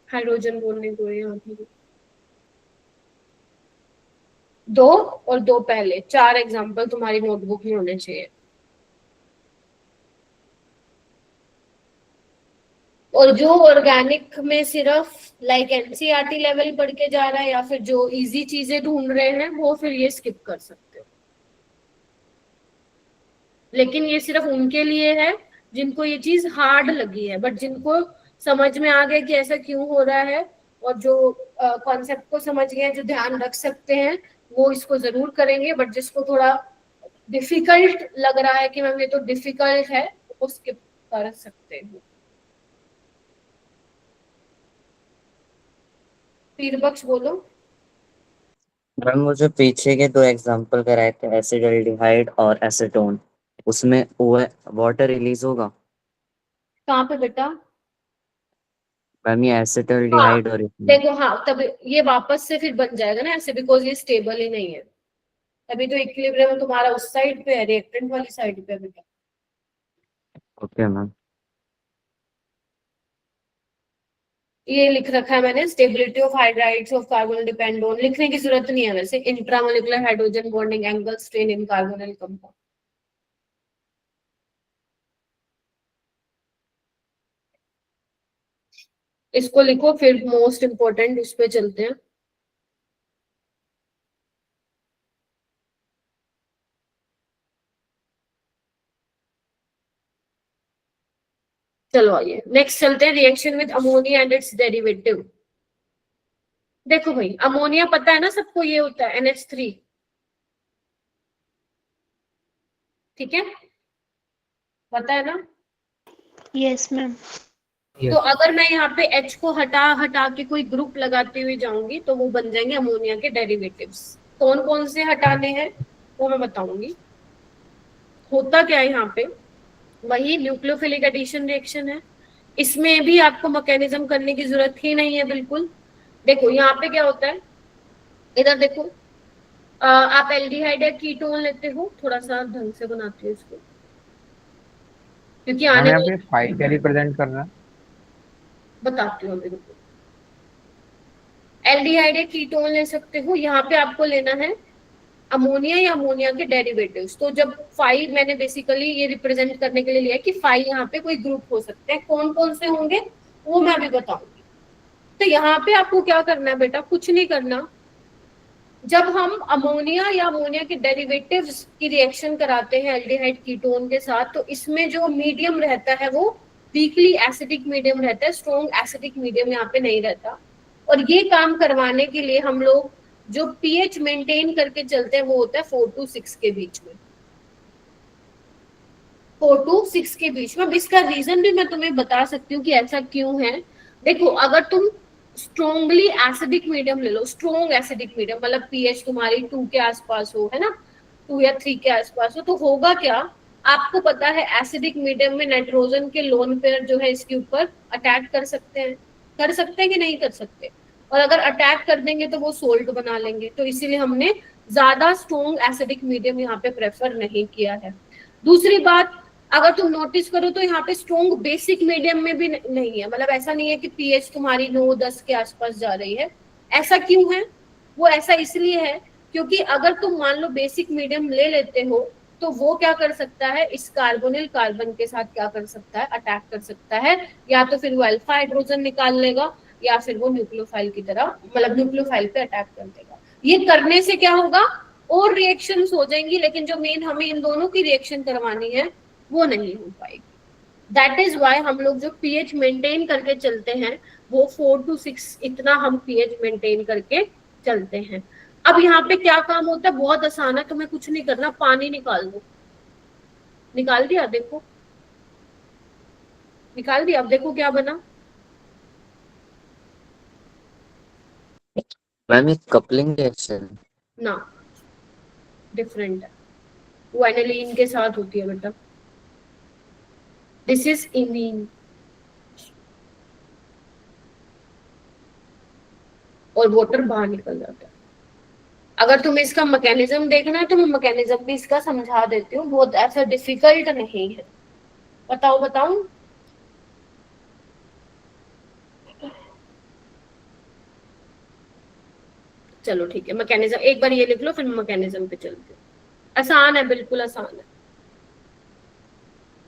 हाइड्रोजन बोलने को यहाँ पे 2 और 2 पहले, 4 एग्जाम्पल तुम्हारी नोटबुक में होने चाहिए। और जो ऑर्गेनिक में सिर्फ लाइक एनसीईआरटी लेवल पढ़ के जा रहा है, या फिर जो इजी चीजें ढूंढ रहे हैं, वो फिर ये स्किप कर सकते हो, लेकिन ये सिर्फ उनके लिए है जिनको ये चीज हार्ड लगी है, बट जिनको समझ में आ गया कि ऐसा क्यों हो रहा है, और जो कॉन्सेप्ट को समझ गए, जो ध्यान रख सकते हैं, वो इसको जरूर करेंगे, बट जिसको थोड़ा डिफिकल्ट लग रहा है कि मैम ये तो डिफिकल्ट है, वो स्किप कर सकते हो। फिर बख्श बोलो।
मैम वो जो पीछे के 2 एग्जांपल कराए थे, एसिडल्डिहाइड और एसीटोन, उसमें वाटर रिलीज होगा?
कहाँ पे बेटा?
मैम ये
हाँ
एसिटल्डिहाइड और
देखो, हाँ तब ये वापस से फिर बन जाएगा ना ऐसे, बिकॉज ये स्टेबल ही नहीं है, अभी तो इक्विलिब्रियम तुम्हारा उस साइड पे है, रिएक्टेंट वाली साइड पे है बेटा।
Okay ma'am.
ये लिख रखा है मैंने, stability of hydrides of carbonyl depend on, लिखने की जरूरत नहीं है वैसे, intramolecular hydrogen bonding angle strain in carbonyl compound. इसको लिखो, फिर मोस्ट इंपोर्टेंट इस पे चलते हैं। चलो आइए नेक्स्ट चलते हैं, reaction with ammonia and it's derivative. देखो भाई, अमोनिया पता है ना सबको, ये होता है NH3, ठीक है, पता है ना?
Yes ma'am.
तो अगर मैं यहाँ पे H को हटा हटा के कोई ग्रुप लगाती हुई जाऊंगी, तो वो बन जाएंगे अमोनिया के डेरिवेटिव्स। कौन कौन से हटाने हैं वो मैं बताऊंगी। होता क्या है यहाँ पे, वही न्यूक्लियोफिलिक एडिशन रिएक्शन है, इसमें भी आपको मैकेनिज्म करने की जरूरत ही नहीं है बिल्कुल, देखो यहाँ पे क्या होता है, इधर देखो, आप एल्डिहाइड या कीटोन लेते हो, थोड़ा सा ढंग से बनाती हूँ इसको क्योंकि
मैम
आने
यहाँ
वाले,
पे 5 क्या रिप्रेजेंट कर रहा है?
बताती हूँ अभी रुको। एल्डिहाइड या कीटोन ले सकते हो, यहाँ पे आपको लेना है अमोनिया या अमोनिया के डेरिवेटिव्स। तो जब फाइव मैंने बेसिकली ये रिप्रेजेंट करने के लिए लिया कि फाइव यहाँ पे कोई ग्रुप हो सकते हैं, कौन कौन से होंगे वो मैं अभी बताऊंगी। तो यहाँ पे आपको क्या करना है बेटा, कुछ नहीं करना। जब हम अमोनिया या अमोनिया के डेरिवेटिव्स की रिएक्शन कराते हैं एल्डिहाइड कीटोन के साथ, तो इसमें जो मीडियम रहता है वो वीकली एसिडिक मीडियम रहता है, स्ट्रॉन्ग एसिडिक मीडियम यहाँ पे नहीं रहता। और ये काम करवाने के लिए हम लोग जो पीएच मेंटेन करके चलते हैं वो होता है 4 to 6 के बीच में, 4 to 6 के बीच में। अब इसका रीजन भी मैं तुम्हें बता सकती हूँ कि ऐसा क्यों है। देखो अगर तुम स्ट्रॉन्गली एसिडिक मीडियम ले लो, स्ट्रॉन्ग एसिडिक मीडियम मतलब पीएच तुम्हारी 2 के आसपास हो, है ना, 2 या 3 के आसपास हो, तो होगा क्या, आपको पता है एसिडिक मीडियम में नाइट्रोजन के लोन पेयर जो है इसके ऊपर अटैक कर सकते हैं, कि नहीं कर सकते। और अगर अटैक कर देंगे तो वो सोल्ट बना लेंगे, तो इसीलिए हमने ज्यादा स्ट्रॉन्ग एसिडिक मीडियम यहाँ पे प्रेफर नहीं किया है। दूसरी बात, अगर तुम नोटिस करो तो यहाँ पे स्ट्रॉन्ग बेसिक मीडियम में भी नहीं है, मतलब ऐसा नहीं है कि पीएच तुम्हारी 9-10 के आसपास जा रही है। ऐसा क्यों है, वो ऐसा इसलिए है क्योंकि अगर तुम मान लो बेसिक मीडियम ले लेते हो तो वो क्या कर सकता है, इस कार्बोनिल कार्बन के साथ क्या कर सकता है, अटैक कर सकता है, या तो फिर वो अल्फा हाइड्रोजन निकाल लेगा या फिर वो न्यूक्लियोफाइल की तरह, मतलब न्यूक्लियोफाइल पे अटैक कर देगा। ये करने से क्या होगा, और रिएक्शंस हो जाएंगी, लेकिन जो मेन हमें इन दोनों की रिएक्शन करवानी है वो नहीं हो पाएगी। दैट इज वाई हम लोग जो पीएच मेंटेन करके चलते हैं वो 4 to 6 इतना हम पीएच मेंटेन करके चलते हैं। अब यहाँ पे क्या काम होता है, बहुत आसान है, तुम्हें कुछ नहीं करना, पानी निकाल दो। निकाल दिया, देखो निकाल दिया। अब देखो क्या बना,
मैम ये कपलिंग रिएक्शन
ना डिफरेंट है, वो एनिलीन के साथ होती है बेटा, दिस इज इमीन। और वाटर बाहर निकल जाता है। अगर तुम्हें इसका मैकेनिज्म देखना है तो मैं मैकेनिज्म भी इसका समझा देती हूँ, बहुत ऐसा डिफिकल्ट नहीं है। बताओ बताऊं, चलो ठीक है, मैकेनिज्म एक बार ये लिख लो फिर मैकेनिज्म पे चलते हैं। आसान है, बिल्कुल आसान है।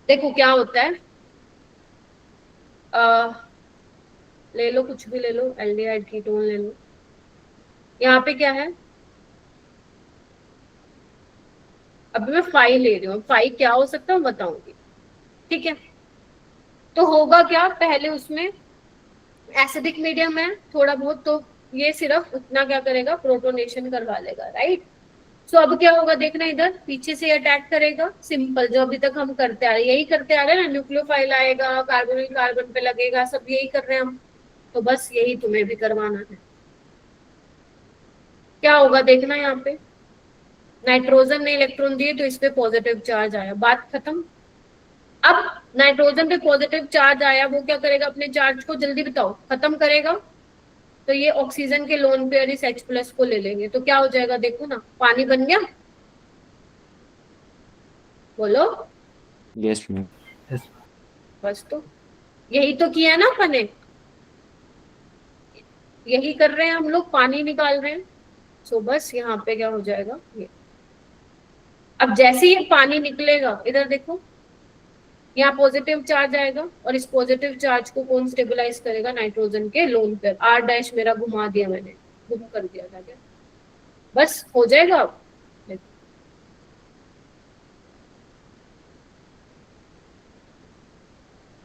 देखो क्या होता है, ले लो कुछ भी ले लो, एल्डिहाइड कीटोन ले लो। यहाँ पे क्या है, अभी मैं 5 ले रही हूँ, 5 क्या हो सकता है बताऊंगी, ठीक है। तो होगा क्या, पहले उसमें एसिडिक मीडियम है थोड़ा बहुत, तो ये सिर्फ उतना क्या करेगा, प्रोटोनेशन करवा लेगा, राइट। सो अब क्या होगा देखना, इधर पीछे से अटैक करेगा, सिंपल जो अभी तक हम करते आ रहे हैं, यही करते आ रहे हैं ना, न्यूक्लियोफाइल आएगा, कार्बोनिल कार्बन पे लगेगा, सब यही कर रहे हैं हम, तो बस यही तुम्हें भी करवाना है। क्या होगा देखना, यहाँ पे नाइट्रोजन ने इलेक्ट्रॉन दिए तो इस पे पॉजिटिव चार्ज आया, बात खत्म। अब नाइट्रोजन पे पॉजिटिव चार्ज आया, वो क्या करेगा, अपने चार्ज को जल्दी बताओ खत्म करेगा, तो ये ऑक्सीजन के लोन पेयर इस H+ को ले लेंगे, तो क्या हो जाएगा देखो ना, पानी बन गया, बोलो।
Yes ma'am.
बस तो यही तो किया ना अपन ने, यही कर रहे हैं हम लोग, पानी निकाल रहे हैं। सो बस यहाँ पे क्या हो जाएगा ये, अब जैसे ये पानी निकलेगा इधर देखो, यहाँ पॉजिटिव चार्ज आएगा और इस पॉजिटिव चार्ज को कौन स्टेबलाइज करेगा, नाइट्रोजन के लोन पेयर। R' मेरा घुमा दिया मैंने, गुम कर दिया था क्या, बस हो जाएगा।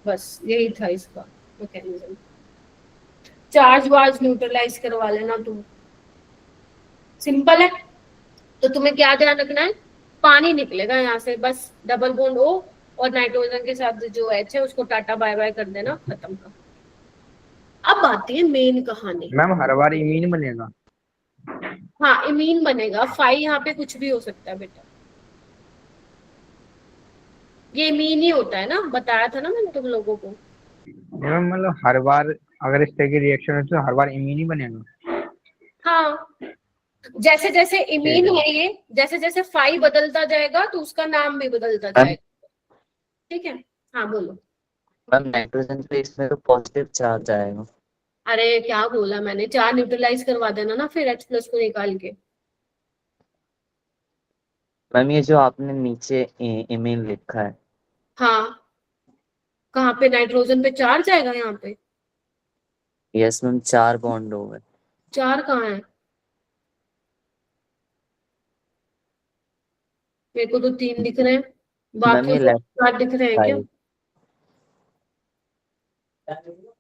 बस यही था इसका मैकेनिज्म, चार्ज वार्ज न्यूट्रलाइज करवा लेना तुम, सिंपल है। तो तुम्हें क्या ध्यान रखना है, पानी निकलेगा यहाँ से, बस डबल बॉन्ड O और नाइट्रोजन के साथ जो H है उसको टाटा बाय बाय कर देना, खत्म का। अब आती है मेन कहानी।
मैम हर बार इमीन बनेगा?
हाँ इमीन बनेगा, 5 यहाँ पे कुछ भी हो सकता है बेटा, ये इमीन ही होता है ना, बताया था ना मैंने तुम लोगों को।
मैम मतलब हर बार अगर इस तरह की रिएक्शन है तो हर बार इमीन ही बनेगा।
हाँ, जैसे जैसे इमीन
ठीक
है ये, जैसे जैसे फाई बदलता जाएगा तो उसका नाम भी बदलता
मैम
जाएगा। ठीक है, हाँ बोलो।
मैम नाइट्रोजन पे इसमें तो पॉजिटिव चार्ज आएगा।
अरे क्या बोला मैंने, 4 न्यूट्रलाइज करवा देना ना फिर H प्लस को निकाल के।
मैम ये जो आपने नीचे इमेल लिखा है,
हाँ, कहाँ पे नाइट्रोजन पे 4 जाएगा यहाँ पे?
यस मैम 4 बॉन्ड हो गए।
4 कहाँ है? मेरे को तो 3 दिख रहे हैं,
मैम
बाकी
ये
को
लेफ्ट
4 दिख रहे हैं क्या?
साइड।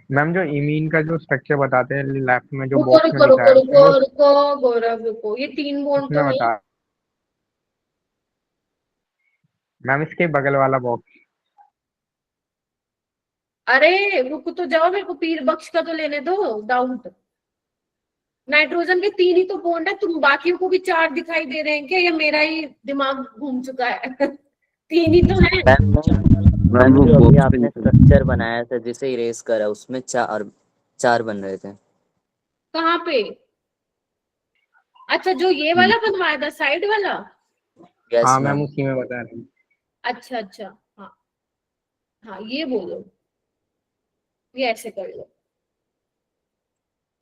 मैम जो इमीन का जो स्ट्रक्चर बताते हैं लेफ्ट में जो
रुको
बॉक्स में
रुको
लिखा
रुको
है
रुको
वो
रुको गौरव रुको, ये 3 बॉन्ड
उसमें
तो नहीं।
बता। मैम इसके बगल वाला बॉक्स।
अरे रुक तो जाओ, मेरे को पीर बख्श का तो लेने दो डाउट। नाइट्रोजन के 3 ही तो बॉन्ड है, तुम बाकियों को भी 4 दिखाई दे रहे हैं क्या, या मेरा ही दिमाग घूम चुका है? 3 ही तो है।
मैम मैम वो जो अभी आपने स्ट्रक्चर बनाया था जिसे इरेज करा उसमें 4 बन रहे थे।
कहाँ पे? अच्छा, जो ये वाला बनवाया था साइड वाला।
यस
हाँ
मैम।
मैम उसी में बता रहे हैं।
अच्छा अच्छा, हाँ हाँ, ये बोलो, ये ऐसे कर लो।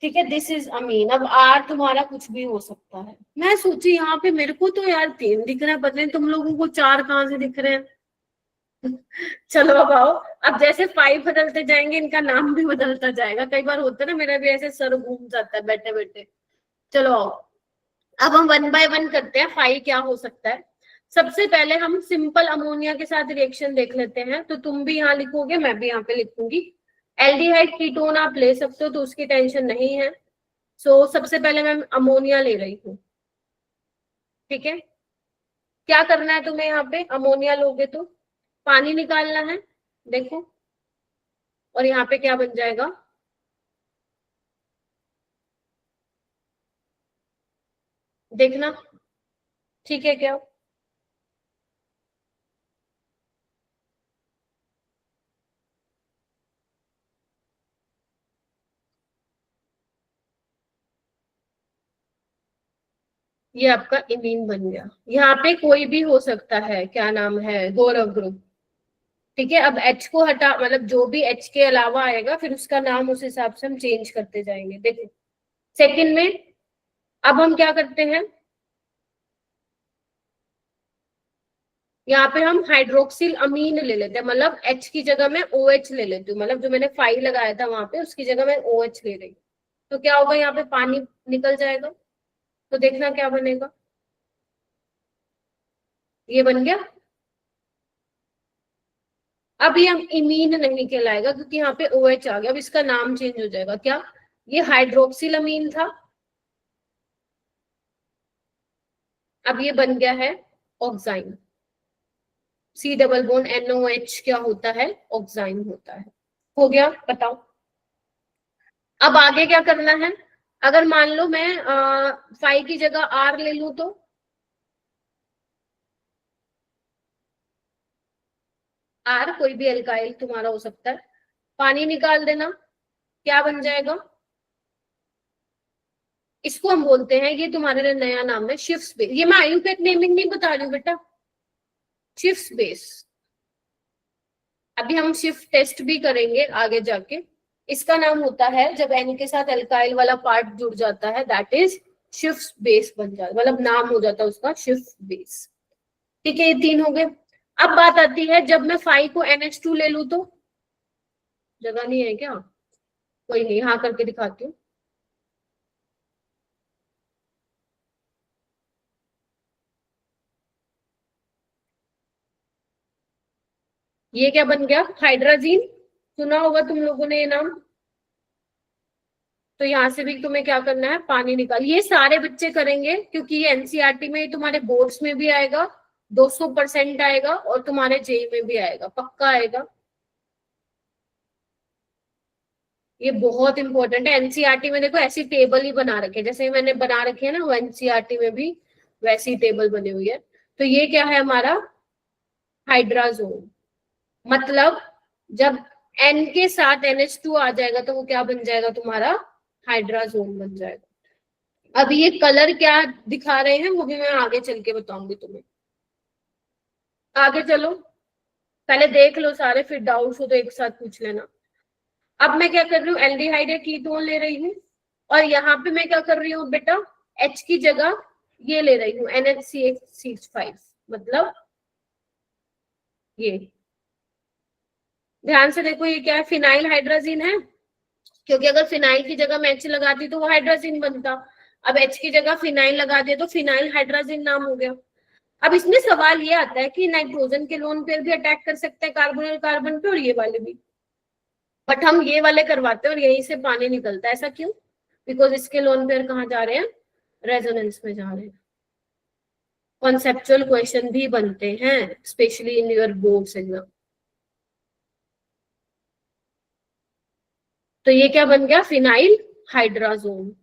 ठीक है, दिस इज अमीन। अब आर तुम्हारा कुछ भी हो सकता है। मैं सोची यहाँ पे मेरे को तो यार 3 दिख रहे हैं, पता नहीं तुम लोगों को 4 कहाँ से दिख रहे हैं। चलो अब आओ, अब जैसे 5 बदलते जाएंगे इनका नाम भी बदलता जाएगा। कई बार होता है ना, मेरा भी ऐसे सर घूम जाता है बैठे बैठे। चलो आओ, अब हम 1 बाय 1 करते हैं 5 क्या हो सकता है। सबसे पहले हम सिंपल अमोनिया के साथ रिएक्शन देख लेते हैं। तो तुम भी यहाँ लिखोगे, मैं भी यहाँ पे लिखूंगी। एल्डिहाइड कीटोन आप ले सकते हो, तो उसकी टेंशन नहीं है। सो सबसे पहले मैं अमोनिया ले रही हूँ। ठीक है, क्या करना है तुम्हें, यहाँ पे अमोनिया लोगे तो पानी निकालना है, देखो। और यहाँ पे क्या बन जाएगा, देखना ठीक है क्या? ये आपका इमीन बन गया। यहाँ पे कोई भी हो सकता है, क्या नाम है, गौरव ग्रुप। ठीक है, अब H को हटा, मतलब जो भी H के अलावा आएगा फिर उसका नाम उस हिसाब से हम चेंज करते जाएंगे। देखो सेकंड में अब हम क्या करते हैं, यहाँ पे हम हाइड्रोक्सिल अमीन ले लेते हैं, मतलब H की जगह में OH ले लेती हूँ। मतलब जो मैंने 5 लगाया था वहां पे उसकी जगह मैं OH ले रही हूँ। तो क्या होगा, यहाँ पे पानी निकल जाएगा। तो देखना क्या बनेगा, ये बन गया। अब ये हम इमीन नहीं कहलाएगा क्योंकि यहाँ पे OH आ गया। अब इसका नाम चेंज हो जाएगा, क्या? ये हाइड्रोक्सिल अमीन था, अब ये बन गया है ऑक्साइन। C डबल बोन NOH क्या होता है, ऑक्साइन होता है। हो गया, बताओ अब आगे क्या करना है। अगर मान लो मैं 5 की जगह R ले लूं तो R कोई भी एल्काइल तुम्हारा हो सकता है, पानी निकाल देना, क्या बन जाएगा? इसको हम बोलते हैं, ये तुम्हारे लिए नया नाम है शिफ्ट बेस। ये मैं आयुपेक नेमिंग नहीं बता रही हूँ बेटा, शिफ्ट बेस। अभी हम शिफ्ट टेस्ट भी करेंगे आगे जाके। इसका नाम होता है जब N के साथ एल्काइल वाला पार्ट जुड़ जाता है, दैट इज शिफ्ट बेस बन जाता है, मतलब नाम हो जाता है उसका शिफ्ट बेस। ठीक है, ये 3 हो गए। अब बात आती है जब मैं 5 को NH2 ले लूं तो, जगह नहीं है क्या? कोई नहीं, हाँ करके दिखाती हूँ। ये क्या बन गया, हाइड्राजीन। सुना होगा तुम लोगों ने ये नाम। तो यहाँ से भी तुम्हें क्या करना है, पानी निकाल। ये सारे बच्चे करेंगे क्योंकि ये एनसीईआरटी में, तुम्हारे बोर्ड्स में भी आएगा, 200% आएगा, और तुम्हारे जेई में भी आएगा, पक्का आएगा। ये बहुत इंपॉर्टेंट है। एनसीईआरटी में देखो ऐसी टेबल ही बना रखे, जैसे मैंने बना रखी है ना, वो एनसीईआरटी में भी वैसी टेबल बनी हुई है। तो ये क्या है हमारा, हाइड्राजोन। मतलब जब N के साथ NH2 आ जाएगा तो वो क्या बन जाएगा तुम्हारा, हाइड्राजोन बन जाएगा। अब ये कलर क्या दिखा रहे हैं वो भी मैं आगे चल के बताऊंगी तुम्हें। आगे चलो, पहले देख लो सारे, फिर डाउट्स हो तो एक साथ पूछ लेना। अब मैं क्या कर रही हूँ, एल्डिहाइड या कीटोन ले रही हूँ, और यहाँ पे मैं क्या कर रही हूँ बेटा, H की जगह ये ले रही हूँ NH6 मतलब ये। ध्यान से देखो ये क्या है, फिनाइल हाइड्राजीन है, क्योंकि अगर फिनाइल की जगह मैं H लगाती तो वो हाइड्राजीन बनता। अब H की जगह फिनाइल लगा दिया तो फिनाइल हाइड्राजीन नाम हो गया। अब इसमें सवाल ये आता है कि नाइट्रोजन के लोन पेयर भी अटैक कर सकते हैं कार्बन और कार्बन पे, और ये वाले भी, बट हम ये वाले करवाते हैं और यहीं से पानी निकलता है। ऐसा क्यों? बिकॉज इसके लोन पेयर कहाँ जा रहे हैं, रेजोनेंस में जा रहे हैं। कॉन्सेप्चुअल क्वेश्चन भी बनते हैं specially in your boards exam. तो ये क्या बन गया, फिनाइल हाइड्राजोन।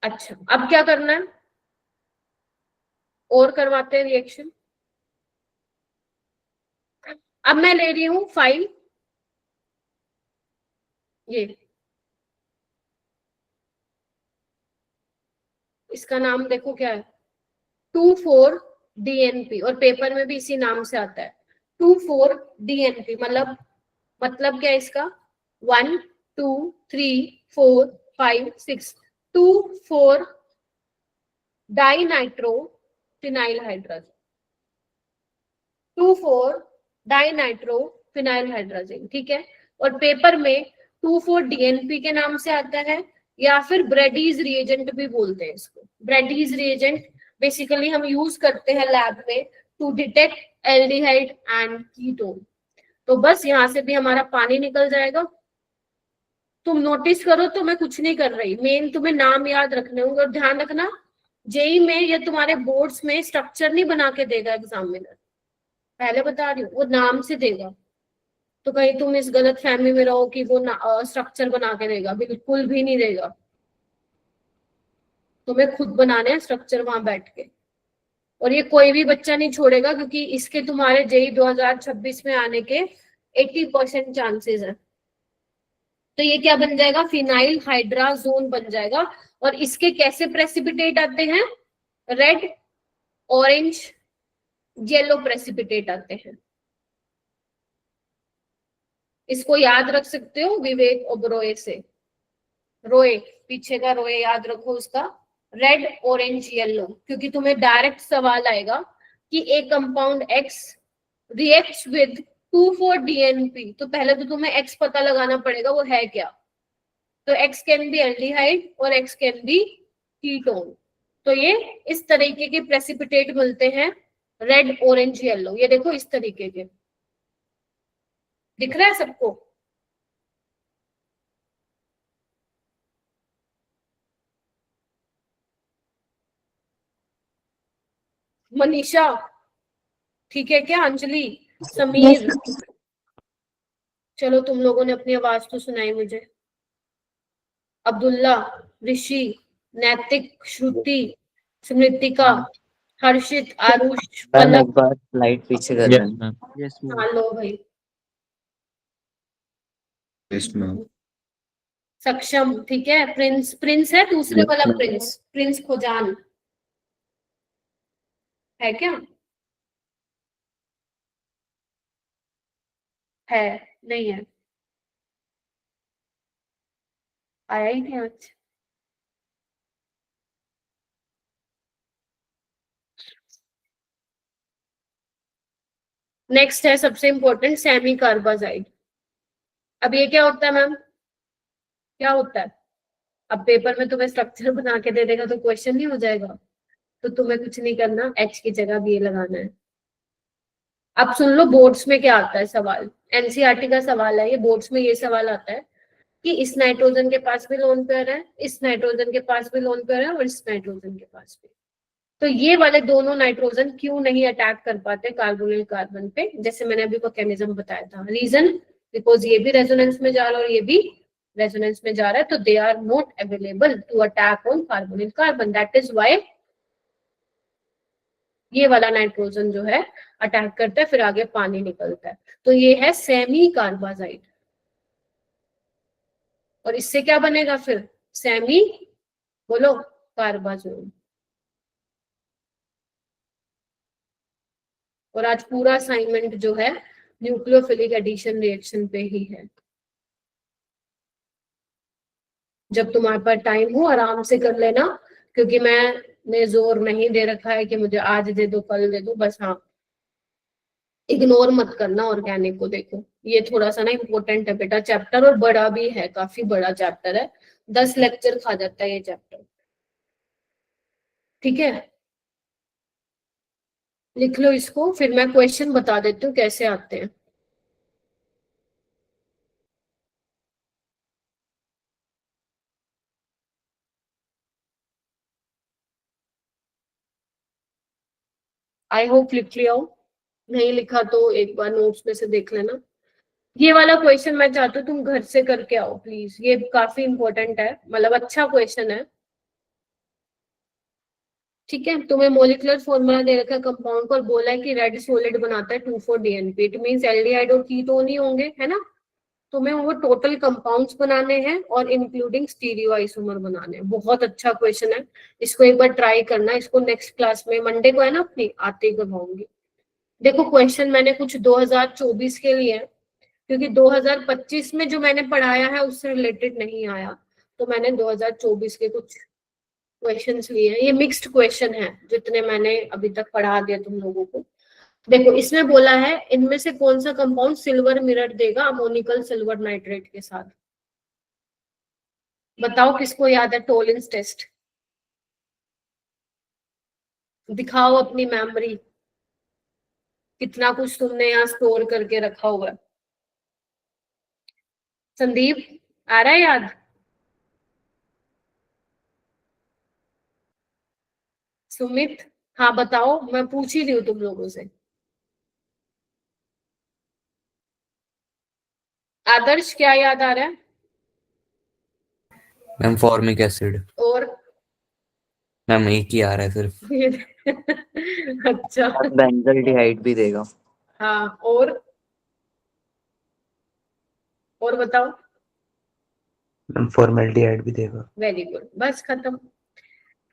अच्छा, अब क्या करना है, और करवाते हैं रिएक्शन। अब मैं ले रही हूं फाइल, ये इसका नाम देखो क्या है, 2,4-DNP, और पेपर में भी इसी नाम से आता है 2,4-DNP। मतलब क्या है इसका, 1 2 3 4 5 6, 2,4 डाइनाइट्रो फिनाइल हाइड्राजन, 2,4 डाइनाइट्रो फिनाइल हाइड्राजन, ठीक है। और पेपर में 2,4-DNP के नाम से आता है, या फिर ब्रेडीज रिएजेंट भी बोलते हैं इसको। ब्रेडीज रिएजेंट बेसिकली हम यूज करते हैं लैब में to detect aldehyde and ketone. तो बस यहाँ से भी हमारा पानी निकल जाएगा। तुम नोटिस करो तो मैं कुछ नहीं कर रही, मेन तुम्हें नाम याद रखने होंगे। और ध्यान रखना, जेई में या तुम्हारे बोर्ड्स में स्ट्रक्चर नहीं बना के देगा एग्जामिनर, पहले बता रही हूँ, वो नाम से देगा। तो कहीं तुम इस गलत फहमी में रहो कि वो स्ट्रक्चर बना के देगा, बिल्कुल भी नहीं देगा। तुम्हें खुद बनाने हैं स्ट्रक्चर वहां बैठ के, और ये कोई भी बच्चा नहीं छोड़ेगा, क्योंकि इसके तुम्हारे जेई 2026 में आने के 80% चांसेस है। तो ये क्या बन जाएगा, फिनाइल हाइड्राजोन बन जाएगा। और इसके कैसे प्रेसिपिटेट आते हैं, रेड, ऑरेंज, येलो प्रेसिपिटेट आते हैं। इसको याद रख सकते हो विवेक ओबरॉय से, रोए, पीछे का रोए याद रखो उसका, रेड, ऑरेंज, येलो, क्योंकि तुम्हें डायरेक्ट सवाल आएगा कि एक compound X reacts with 2,4-DNP, तो पहले तो तुम्हें X पता लगाना पड़ेगा वो है क्या। तो X कैन बी एल्डिहाइड और X कैन बी कीटोन। तो ये इस तरीके के प्रेसिपिटेट मिलते हैं, रेड, ऑरेंज, येलो। ये देखो इस तरीके के दिख रहा है सबको। मनीषा ठीक है क्या, अंजलि, समीर, चलो तुम लोगों ने अपनी आवाज तो सुनाई मुझे। अब्दुल्ला, ऋषि, नैतिक, श्रुति, स्मृतिका, हर्षित, आरुष,
मैम
पलक।
एक बार लाइट पीछे कर
Yes,
देना।
ma'am.
हाँ लो भाई,
Yes, ma'am.
सक्षम, ठीक है। प्रिंस, प्रिंस है दूसरे
Yes,
वाला
ma'am.
प्रिंस, प्रिंस खोजान है क्या, है नहीं है, आया ही नहीं आज। नेक्स्ट है सबसे इंपॉर्टेंट, सेमी कार्बाजाइड। अब ये क्या होता है मैम, क्या होता है? अब पेपर में तुम्हें स्ट्रक्चर बना के दे देगा तो क्वेश्चन नहीं हो जाएगा, तो तुम्हें कुछ नहीं करना, H की जगह भी ये लगाना है। अब सुन लो बोर्ड्स में क्या आता है सवाल, एनसीईआरटी का सवाल है ये, बोर्ड्स में ये सवाल आता है कि इस नाइट्रोजन के पास भी लोन पेयर है, इस नाइट्रोजन के पास भी लोन पेयर है, और इस नाइट्रोजन के पास भी। तो ये वाले दोनों नाइट्रोजन क्यों नहीं अटैक कर पाते कार्बोनिल कार्बन पे, जैसे मैंने अभी मैकेनिज्म बताया था। रीजन, बिकॉज ये भी रेजोनेंस में जा रहा है और ये भी रेजोनेंस में जा रहा है, तो they are not available to attack on carbonyl carbon. That is why ये वाला नाइट्रोजन जो है अटैक करता है, फिर आगे पानी निकलता है। तो ये है सेमी कार्बाजाइड। और इससे क्या बनेगा फिर? सेमी, बोलो, कार्बाजोन। और आज पूरा असाइनमेंट जो है न्यूक्लियोफिलिक एडिशन रिएक्शन पे ही है। जब तुम्हारे पास टाइम हो आराम से कर लेना, क्योंकि मैंने जोर नहीं दे रखा है कि मुझे आज दे दो कल दे दो, बस हाँ इग्नोर मत करना ऑर्गेनिक को। देखो ये थोड़ा सा ना इम्पोर्टेंट है बेटा चैप्टर, और बड़ा भी है, काफी बड़ा चैप्टर है, 10 लेक्चर खा जाता है ये चैप्टर। ठीक है, लिख लो इसको, फिर मैं क्वेश्चन बता देती हूँ कैसे आते हैं। आई होप लिख लिया हो, नहीं लिखा तो एक बार नोट्स में से देख लेना। ये वाला क्वेश्चन मैं चाहती हूँ तुम घर से करके आओ प्लीज, ये काफी इंपॉर्टेंट है, मतलब अच्छा क्वेश्चन है। ठीक है, तुम्हें मोलिकुलर फॉर्मूला दे रखा है कंपाउंड को और बोला है कि रेड सॉलिड बनाता है 2,4-DNP, इट मींस एल्डिहाइड और कीटोन ही होंगे, है ना। तुम्हें वो टोटल कंपाउंड्स बनाने हैं और इंक्लूडिंग स्टीरियोआइसोमर बनाने हैं। बहुत अच्छा क्वेश्चन है, इसको एक बार ट्राई करना। इसको नेक्स्ट क्लास में मंडे को है ना अपनी, आते ही करवाऊंगी। देखो क्वेश्चन मैंने कुछ 2024 के लिए है, क्योंकि 2025 में जो मैंने पढ़ाया है उससे रिलेटेड नहीं आया, तो मैंने 2024 के कुछ क्वेश्चंस लिए हैं। ये मिक्स्ड क्वेश्चन है जितने मैंने अभी तक पढ़ा दिया तुम लोगों को। देखो इसमें बोला है इनमें से कौन सा कंपाउंड सिल्वर मिरर देगा अमोनिकल सिल्वर नाइट्रेट के साथ। बताओ किसको याद है टोलिंस टेस्ट? दिखाओ अपनी मेमोरी, कितना कुछ तुमने यहाँ स्टोर करके रखा हुआ है। संदीप आ रहा है याद? सुमित, हाँ बताओ, मैं पूछ ही रही हूँ तुम लोगों से। आदर्श क्या याद आ रहा है?
Ma'am formic acid.
और
मैम एक ही आ रहा है सिर्फ।
अच्छा
बेंजल्डिहाइड भी देगा।
हाँ, और बताओ।
मैम फॉर्मेल्डिहाइड भी देगा।
वेरी गुड, बस खत्म।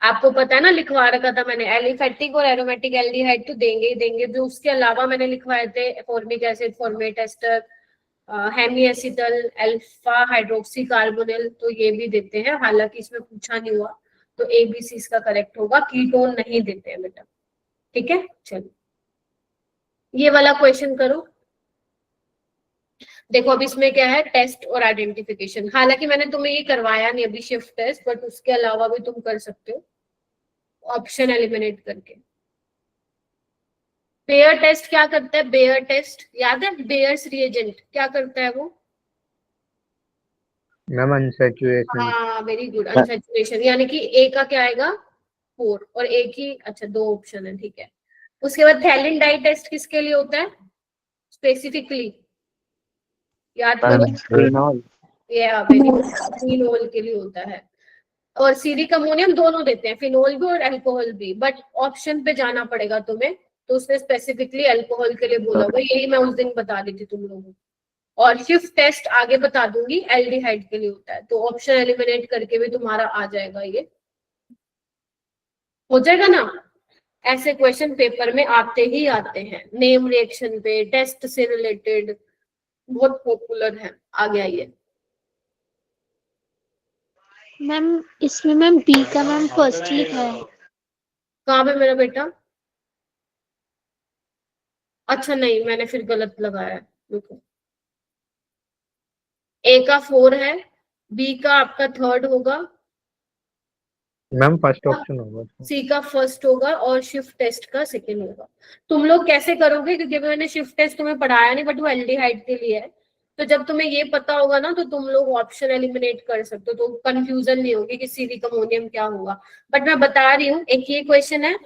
आपको पता है ना, लिखवा रखा था मैंने, एलिफेटिक और एरोमेटिक एल्डिहाइड तो देंगे ही देंगे, जो उसके अलावा मैंने लिखवाए थे formic acid, formate ester, hemiacetal, alpha hydroxy carbonyl, तो ये भी देते हैं। हालांकि इसमें पूछा नहीं हुआ, तो ABC इसका करेक्ट होगा, कीटोन नहीं देते हैं बेटा। ठीक है, चलो ये वाला क्वेश्चन करो। देखो अब इसमें क्या है, टेस्ट और आइडेंटिफिकेशन। हालांकि मैंने तुम्हें ये करवाया नहीं अभी शिफ्ट टेस्ट, बट उसके अलावा भी तुम कर सकते हो ऑप्शन एलिमिनेट करके। बेयर टेस्ट क्या करता है? बेयर टेस्ट याद है, बेयर्स रिएजेंट क्या करता है वो?
Ma'am unsaturation.
हाँ वेरी गुड, अनसैचुरेशन। यानी कि ए का क्या आएगा? 4, और एक ही, अच्छा 2 ऑप्शन है, ठीक है। उसके बाद थैलिन डाई टेस्ट किसके लिए होता है स्पेसिफिकली? याद करो।
फिनॉल।
ये फिनोल के लिए होता है। और सीरिक अमोनियम दोनों देते हैं, फिनोल भी और अल्कोहल भी, बट ऑप्शन पे जाना पड़ेगा तुम्हें, तो उसने स्पेसिफिकली अल्कोहल के लिए बोला हुआ, यही मैं उस दिन बता दी थी तुम लोगों को। और शिफ्ट टेस्ट आगे बता दूंगी, एल्डिहाइड के लिए होता है, तो ऑप्शन एलिमिनेट करके भी तुम्हारा आ जाएगा, ये हो जाएगा ना। ऐसे क्वेश्चन पेपर में आते ही आते हैं, नेम रिएक्शन पे, टेस्ट से रिलेटेड, बहुत पॉपुलर है। आगे आइए।
मैम इसमें मैम बी का मैम फर्स्ट लिखा है।
कहाँ पे मेरा बेटा? अच्छा नहीं, मैंने फिर गलत लगाया है, रुको। ए का 4 है, बी का आपका 3rd होगा,
मैम फर्स्ट ऑप्शन होगा।
सी का 1st होगा, और शिफ्ट टेस्ट का 2nd होगा। तुम लोग कैसे करोगे, क्योंकि मैंने शिफ्ट टेस्ट तुम्हें पढ़ाया नहीं, बट वो एल्डिहाइड के लिए है, तो जब तुम्हें ये पता होगा ना तो तुम लोग ऑप्शन एलिमिनेट कर सकते हो, तो कंफ्यूजन नहीं होगी कि सीरिक अमोनियम क्या होगा। बट मैं बता रही हूँ, एक ये क्वेश्चन है,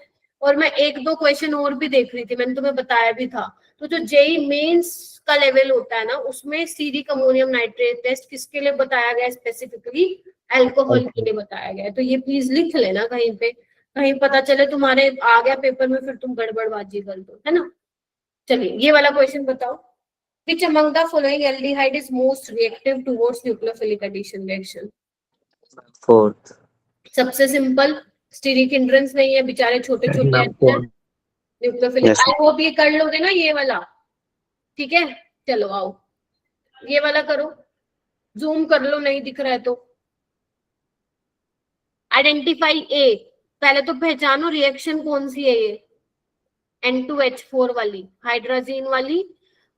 और मैं 1-2 क्वेश्चन और भी देख रही थी, मैंने तुम्हें बताया भी था। तो जो जेई मेंस का लेवल होता है ना, उसमें सीरिक अमोनियम नाइट्रेट टेस्ट किसके लिए बताया गया स्पेसिफिकली? अल्कोहल के लिए बताया गया है। तो ये प्लीज लिख लेना कहीं पे, कहीं पता चले तुम्हारे आ गया पेपर में, फिर तुम गड़बड़बाजी कर दो, है ना। चलिए ये वाला क्वेश्चन बताओ, which among the following aldehyde is most reactive towards nucleophilic addition reaction?
Fourth.
सबसे सिंपल, स्टीरिक हिंड्रेंस नहीं है, बेचारे छोटे छोटे
ma'am fourth.
Nucleophilic.
Yes,
I hope ये कर लोगे ना ये वाला, ठीक है। चलो आओ ये वाला करो, जूम कर लो नहीं दिख रहा है तो। आइडेंटिफाई ए, पहले तो पहचानो रिएक्शन कौन सी है ये, N2H4 वाली, हाइड्रोजीन वाली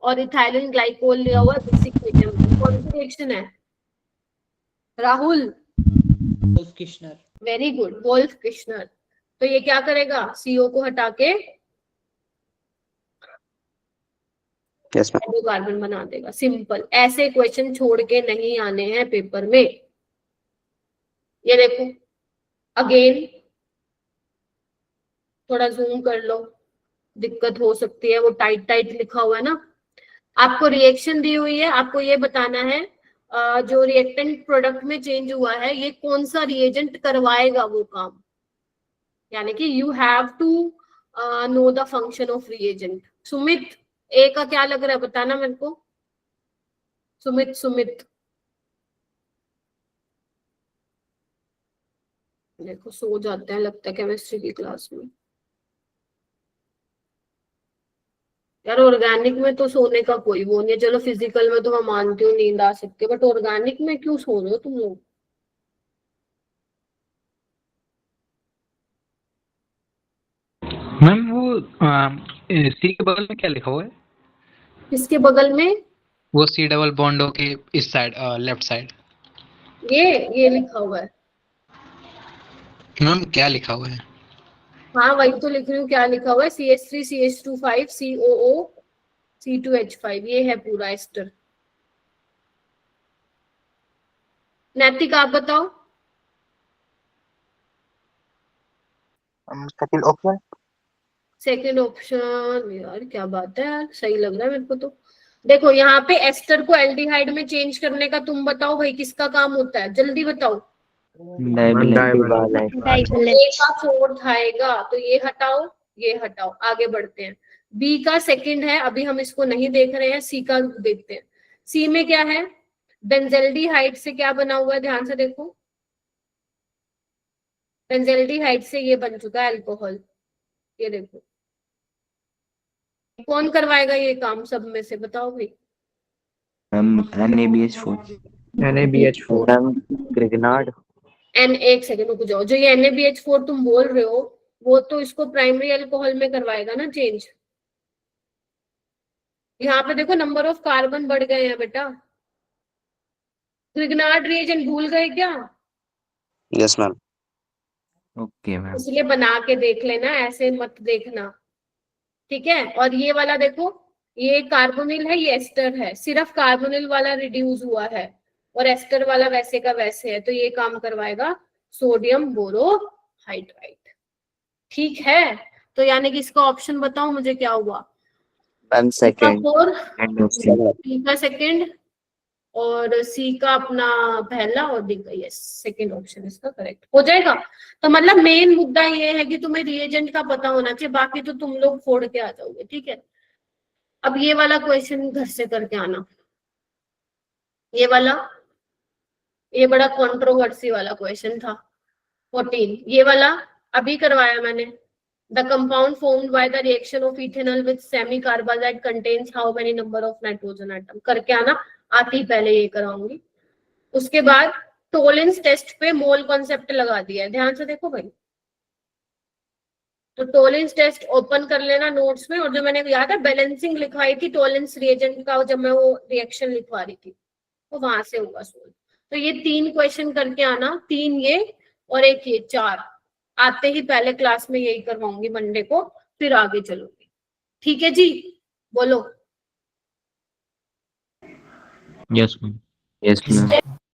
और इथाइलिन ग्लाइकोल लिया हुआ है बेसिक मीडियम। कौन सी रिएक्शन है Rahul?
Kishner.
Very good, Wolff Kishner. तो ये क्या करेगा, CO को हटा के
yes ma'am.
हाइड्रोकार्बन बना देगा, सिंपल। ऐसे क्वेश्चन छोड़ के नहीं आने हैं पेपर में। ये देखो अगेन, थोड़ा जूम कर लो, दिक्कत हो सकती है, वो टाइट टाइट लिखा हुआ है ना। आपको रिएक्शन दी हुई है, आपको ये बताना है जो रिएक्टेंट प्रोडक्ट में चेंज हुआ है ये कौन सा रिएजेंट करवाएगा वो काम, यानी कि you have to know the function of reagent. Sumit, A का क्या लग रहा है बताना मेरे को। सुमित देखो सो जाते हैं लगता है केमिस्ट्री की क्लास में। यार ऑर्गेनिक में तो सोने का कोई वो नहीं है, चलो फिजिकल में तो मैं मानती हूँ नींद आ सकती है, बट ऑर्गेनिक में क्यों सो रहे हो तुम लोग।
मैम वो सी के बगल में क्या लिखा हुआ है?
किसके बगल में?
वो सी डबल बॉन्डो के इस साइड, लेफ्ट साइड।
ये लिखा हुआ है।
मैम क्या लिखा हुआ है?
हाँ वही तो लिख रही हूँ, क्या लिखा हुआ है, CH3 CH25 COO C2H5, ये है पूरा एस्टर। नैतिक आप बताओ।
Second option.
सेकंड ऑप्शन, यार क्या बात है यार, सही लग रहा है मेरे को तो। देखो यहाँ पे एस्टर को एल्डिहाइड में चेंज करने का तुम बताओ भाई किसका काम होता है, जल्दी बताओ। ए का फोर्थ आएगा तो ये हटाओ, आगे बढ़ते हैं। बी का सेकंड है, अभी हम इसको नहीं देख रहे हैं, सी का देखते हैं। सी में क्या है, बेंजेल्डिहाइड से क्या बना हुआ है, ध्यान से देखो। बेंजेल्डिहाइड से ये बन चुका है अल्कोहल, ये देखो। कौन करवाएगा ये काम सब में से, बताओ भाई।
NaBH4
Grignard.
एक सेकंड रुक जाओ, जो ये NaBH4 तुम बोल रहे हो वो तो इसको प्राइमरी अल्कोहल में करवाएगा ना चेंज। यहाँ पे देखो नंबर ऑफ कार्बन बढ़ गए हैं बेटा। ग्रिग्नार्ड रिएजेंट भूल गए क्या?
Yes ma'am.
Okay ma'am.
इसलिए बना के देख लेना, ऐसे मत देखना, ठीक है। और ये वाला देखो, ये कार्बोनिल है, ये एस्टर है, सिर्फ कार्बोनिल वाला रिड्यूस हुआ है और एस्टर वाला वैसे का वैसे है, तो ये काम करवाएगा सोडियम बोरोहाइड्राइड, ठीक है। तो यानी कि इसका ऑप्शन बताओ मुझे क्या हुआ।
Ma'am second.
सी का सेकंड और सी का अपना पहला और डी का, यस सेकंड ऑप्शन इसका करेक्ट हो जाएगा। तो मतलब मेन मुद्दा ये है कि तुम्हें रिएजेंट का पता होना चाहिए, बाकी तो तुम लोग फोड़ के आ जाओगे, ठीक है। अब ये वाला क्वेश्चन घर से करके आना, ये वाला, ये बड़ा कंट्रोवर्सी वाला क्वेश्चन था 14। ये वाला अभी करवाया मैंने। The compound formed by the reaction of ethanol with semi carbide contains how many number of nitrogen atom, करके आना। आती पहले ये कराऊंगी, उसके बाद टोलेंस टेस्ट पे मोल कॉन्सेप्ट लगा दिया है, ध्यान से देखो भाई। तो टोलेंस टेस्ट ओपन कर लेना नोट्स में, और जो मैंने याद है बैलेंसिंग लिखवाई थी टोलेंस रिएजेंट का, जब मैं वो रिएक्शन लिखवा रही थी, तो वहां से होगा सोल्व। तो ये 3 क्वेश्चन करके आना, 3 ये और एक ये, 4 आते ही पहले क्लास में यही करवाऊंगी मंडे को, फिर आगे चलूंगी, ठीक है जी। बोलो
यस मैम।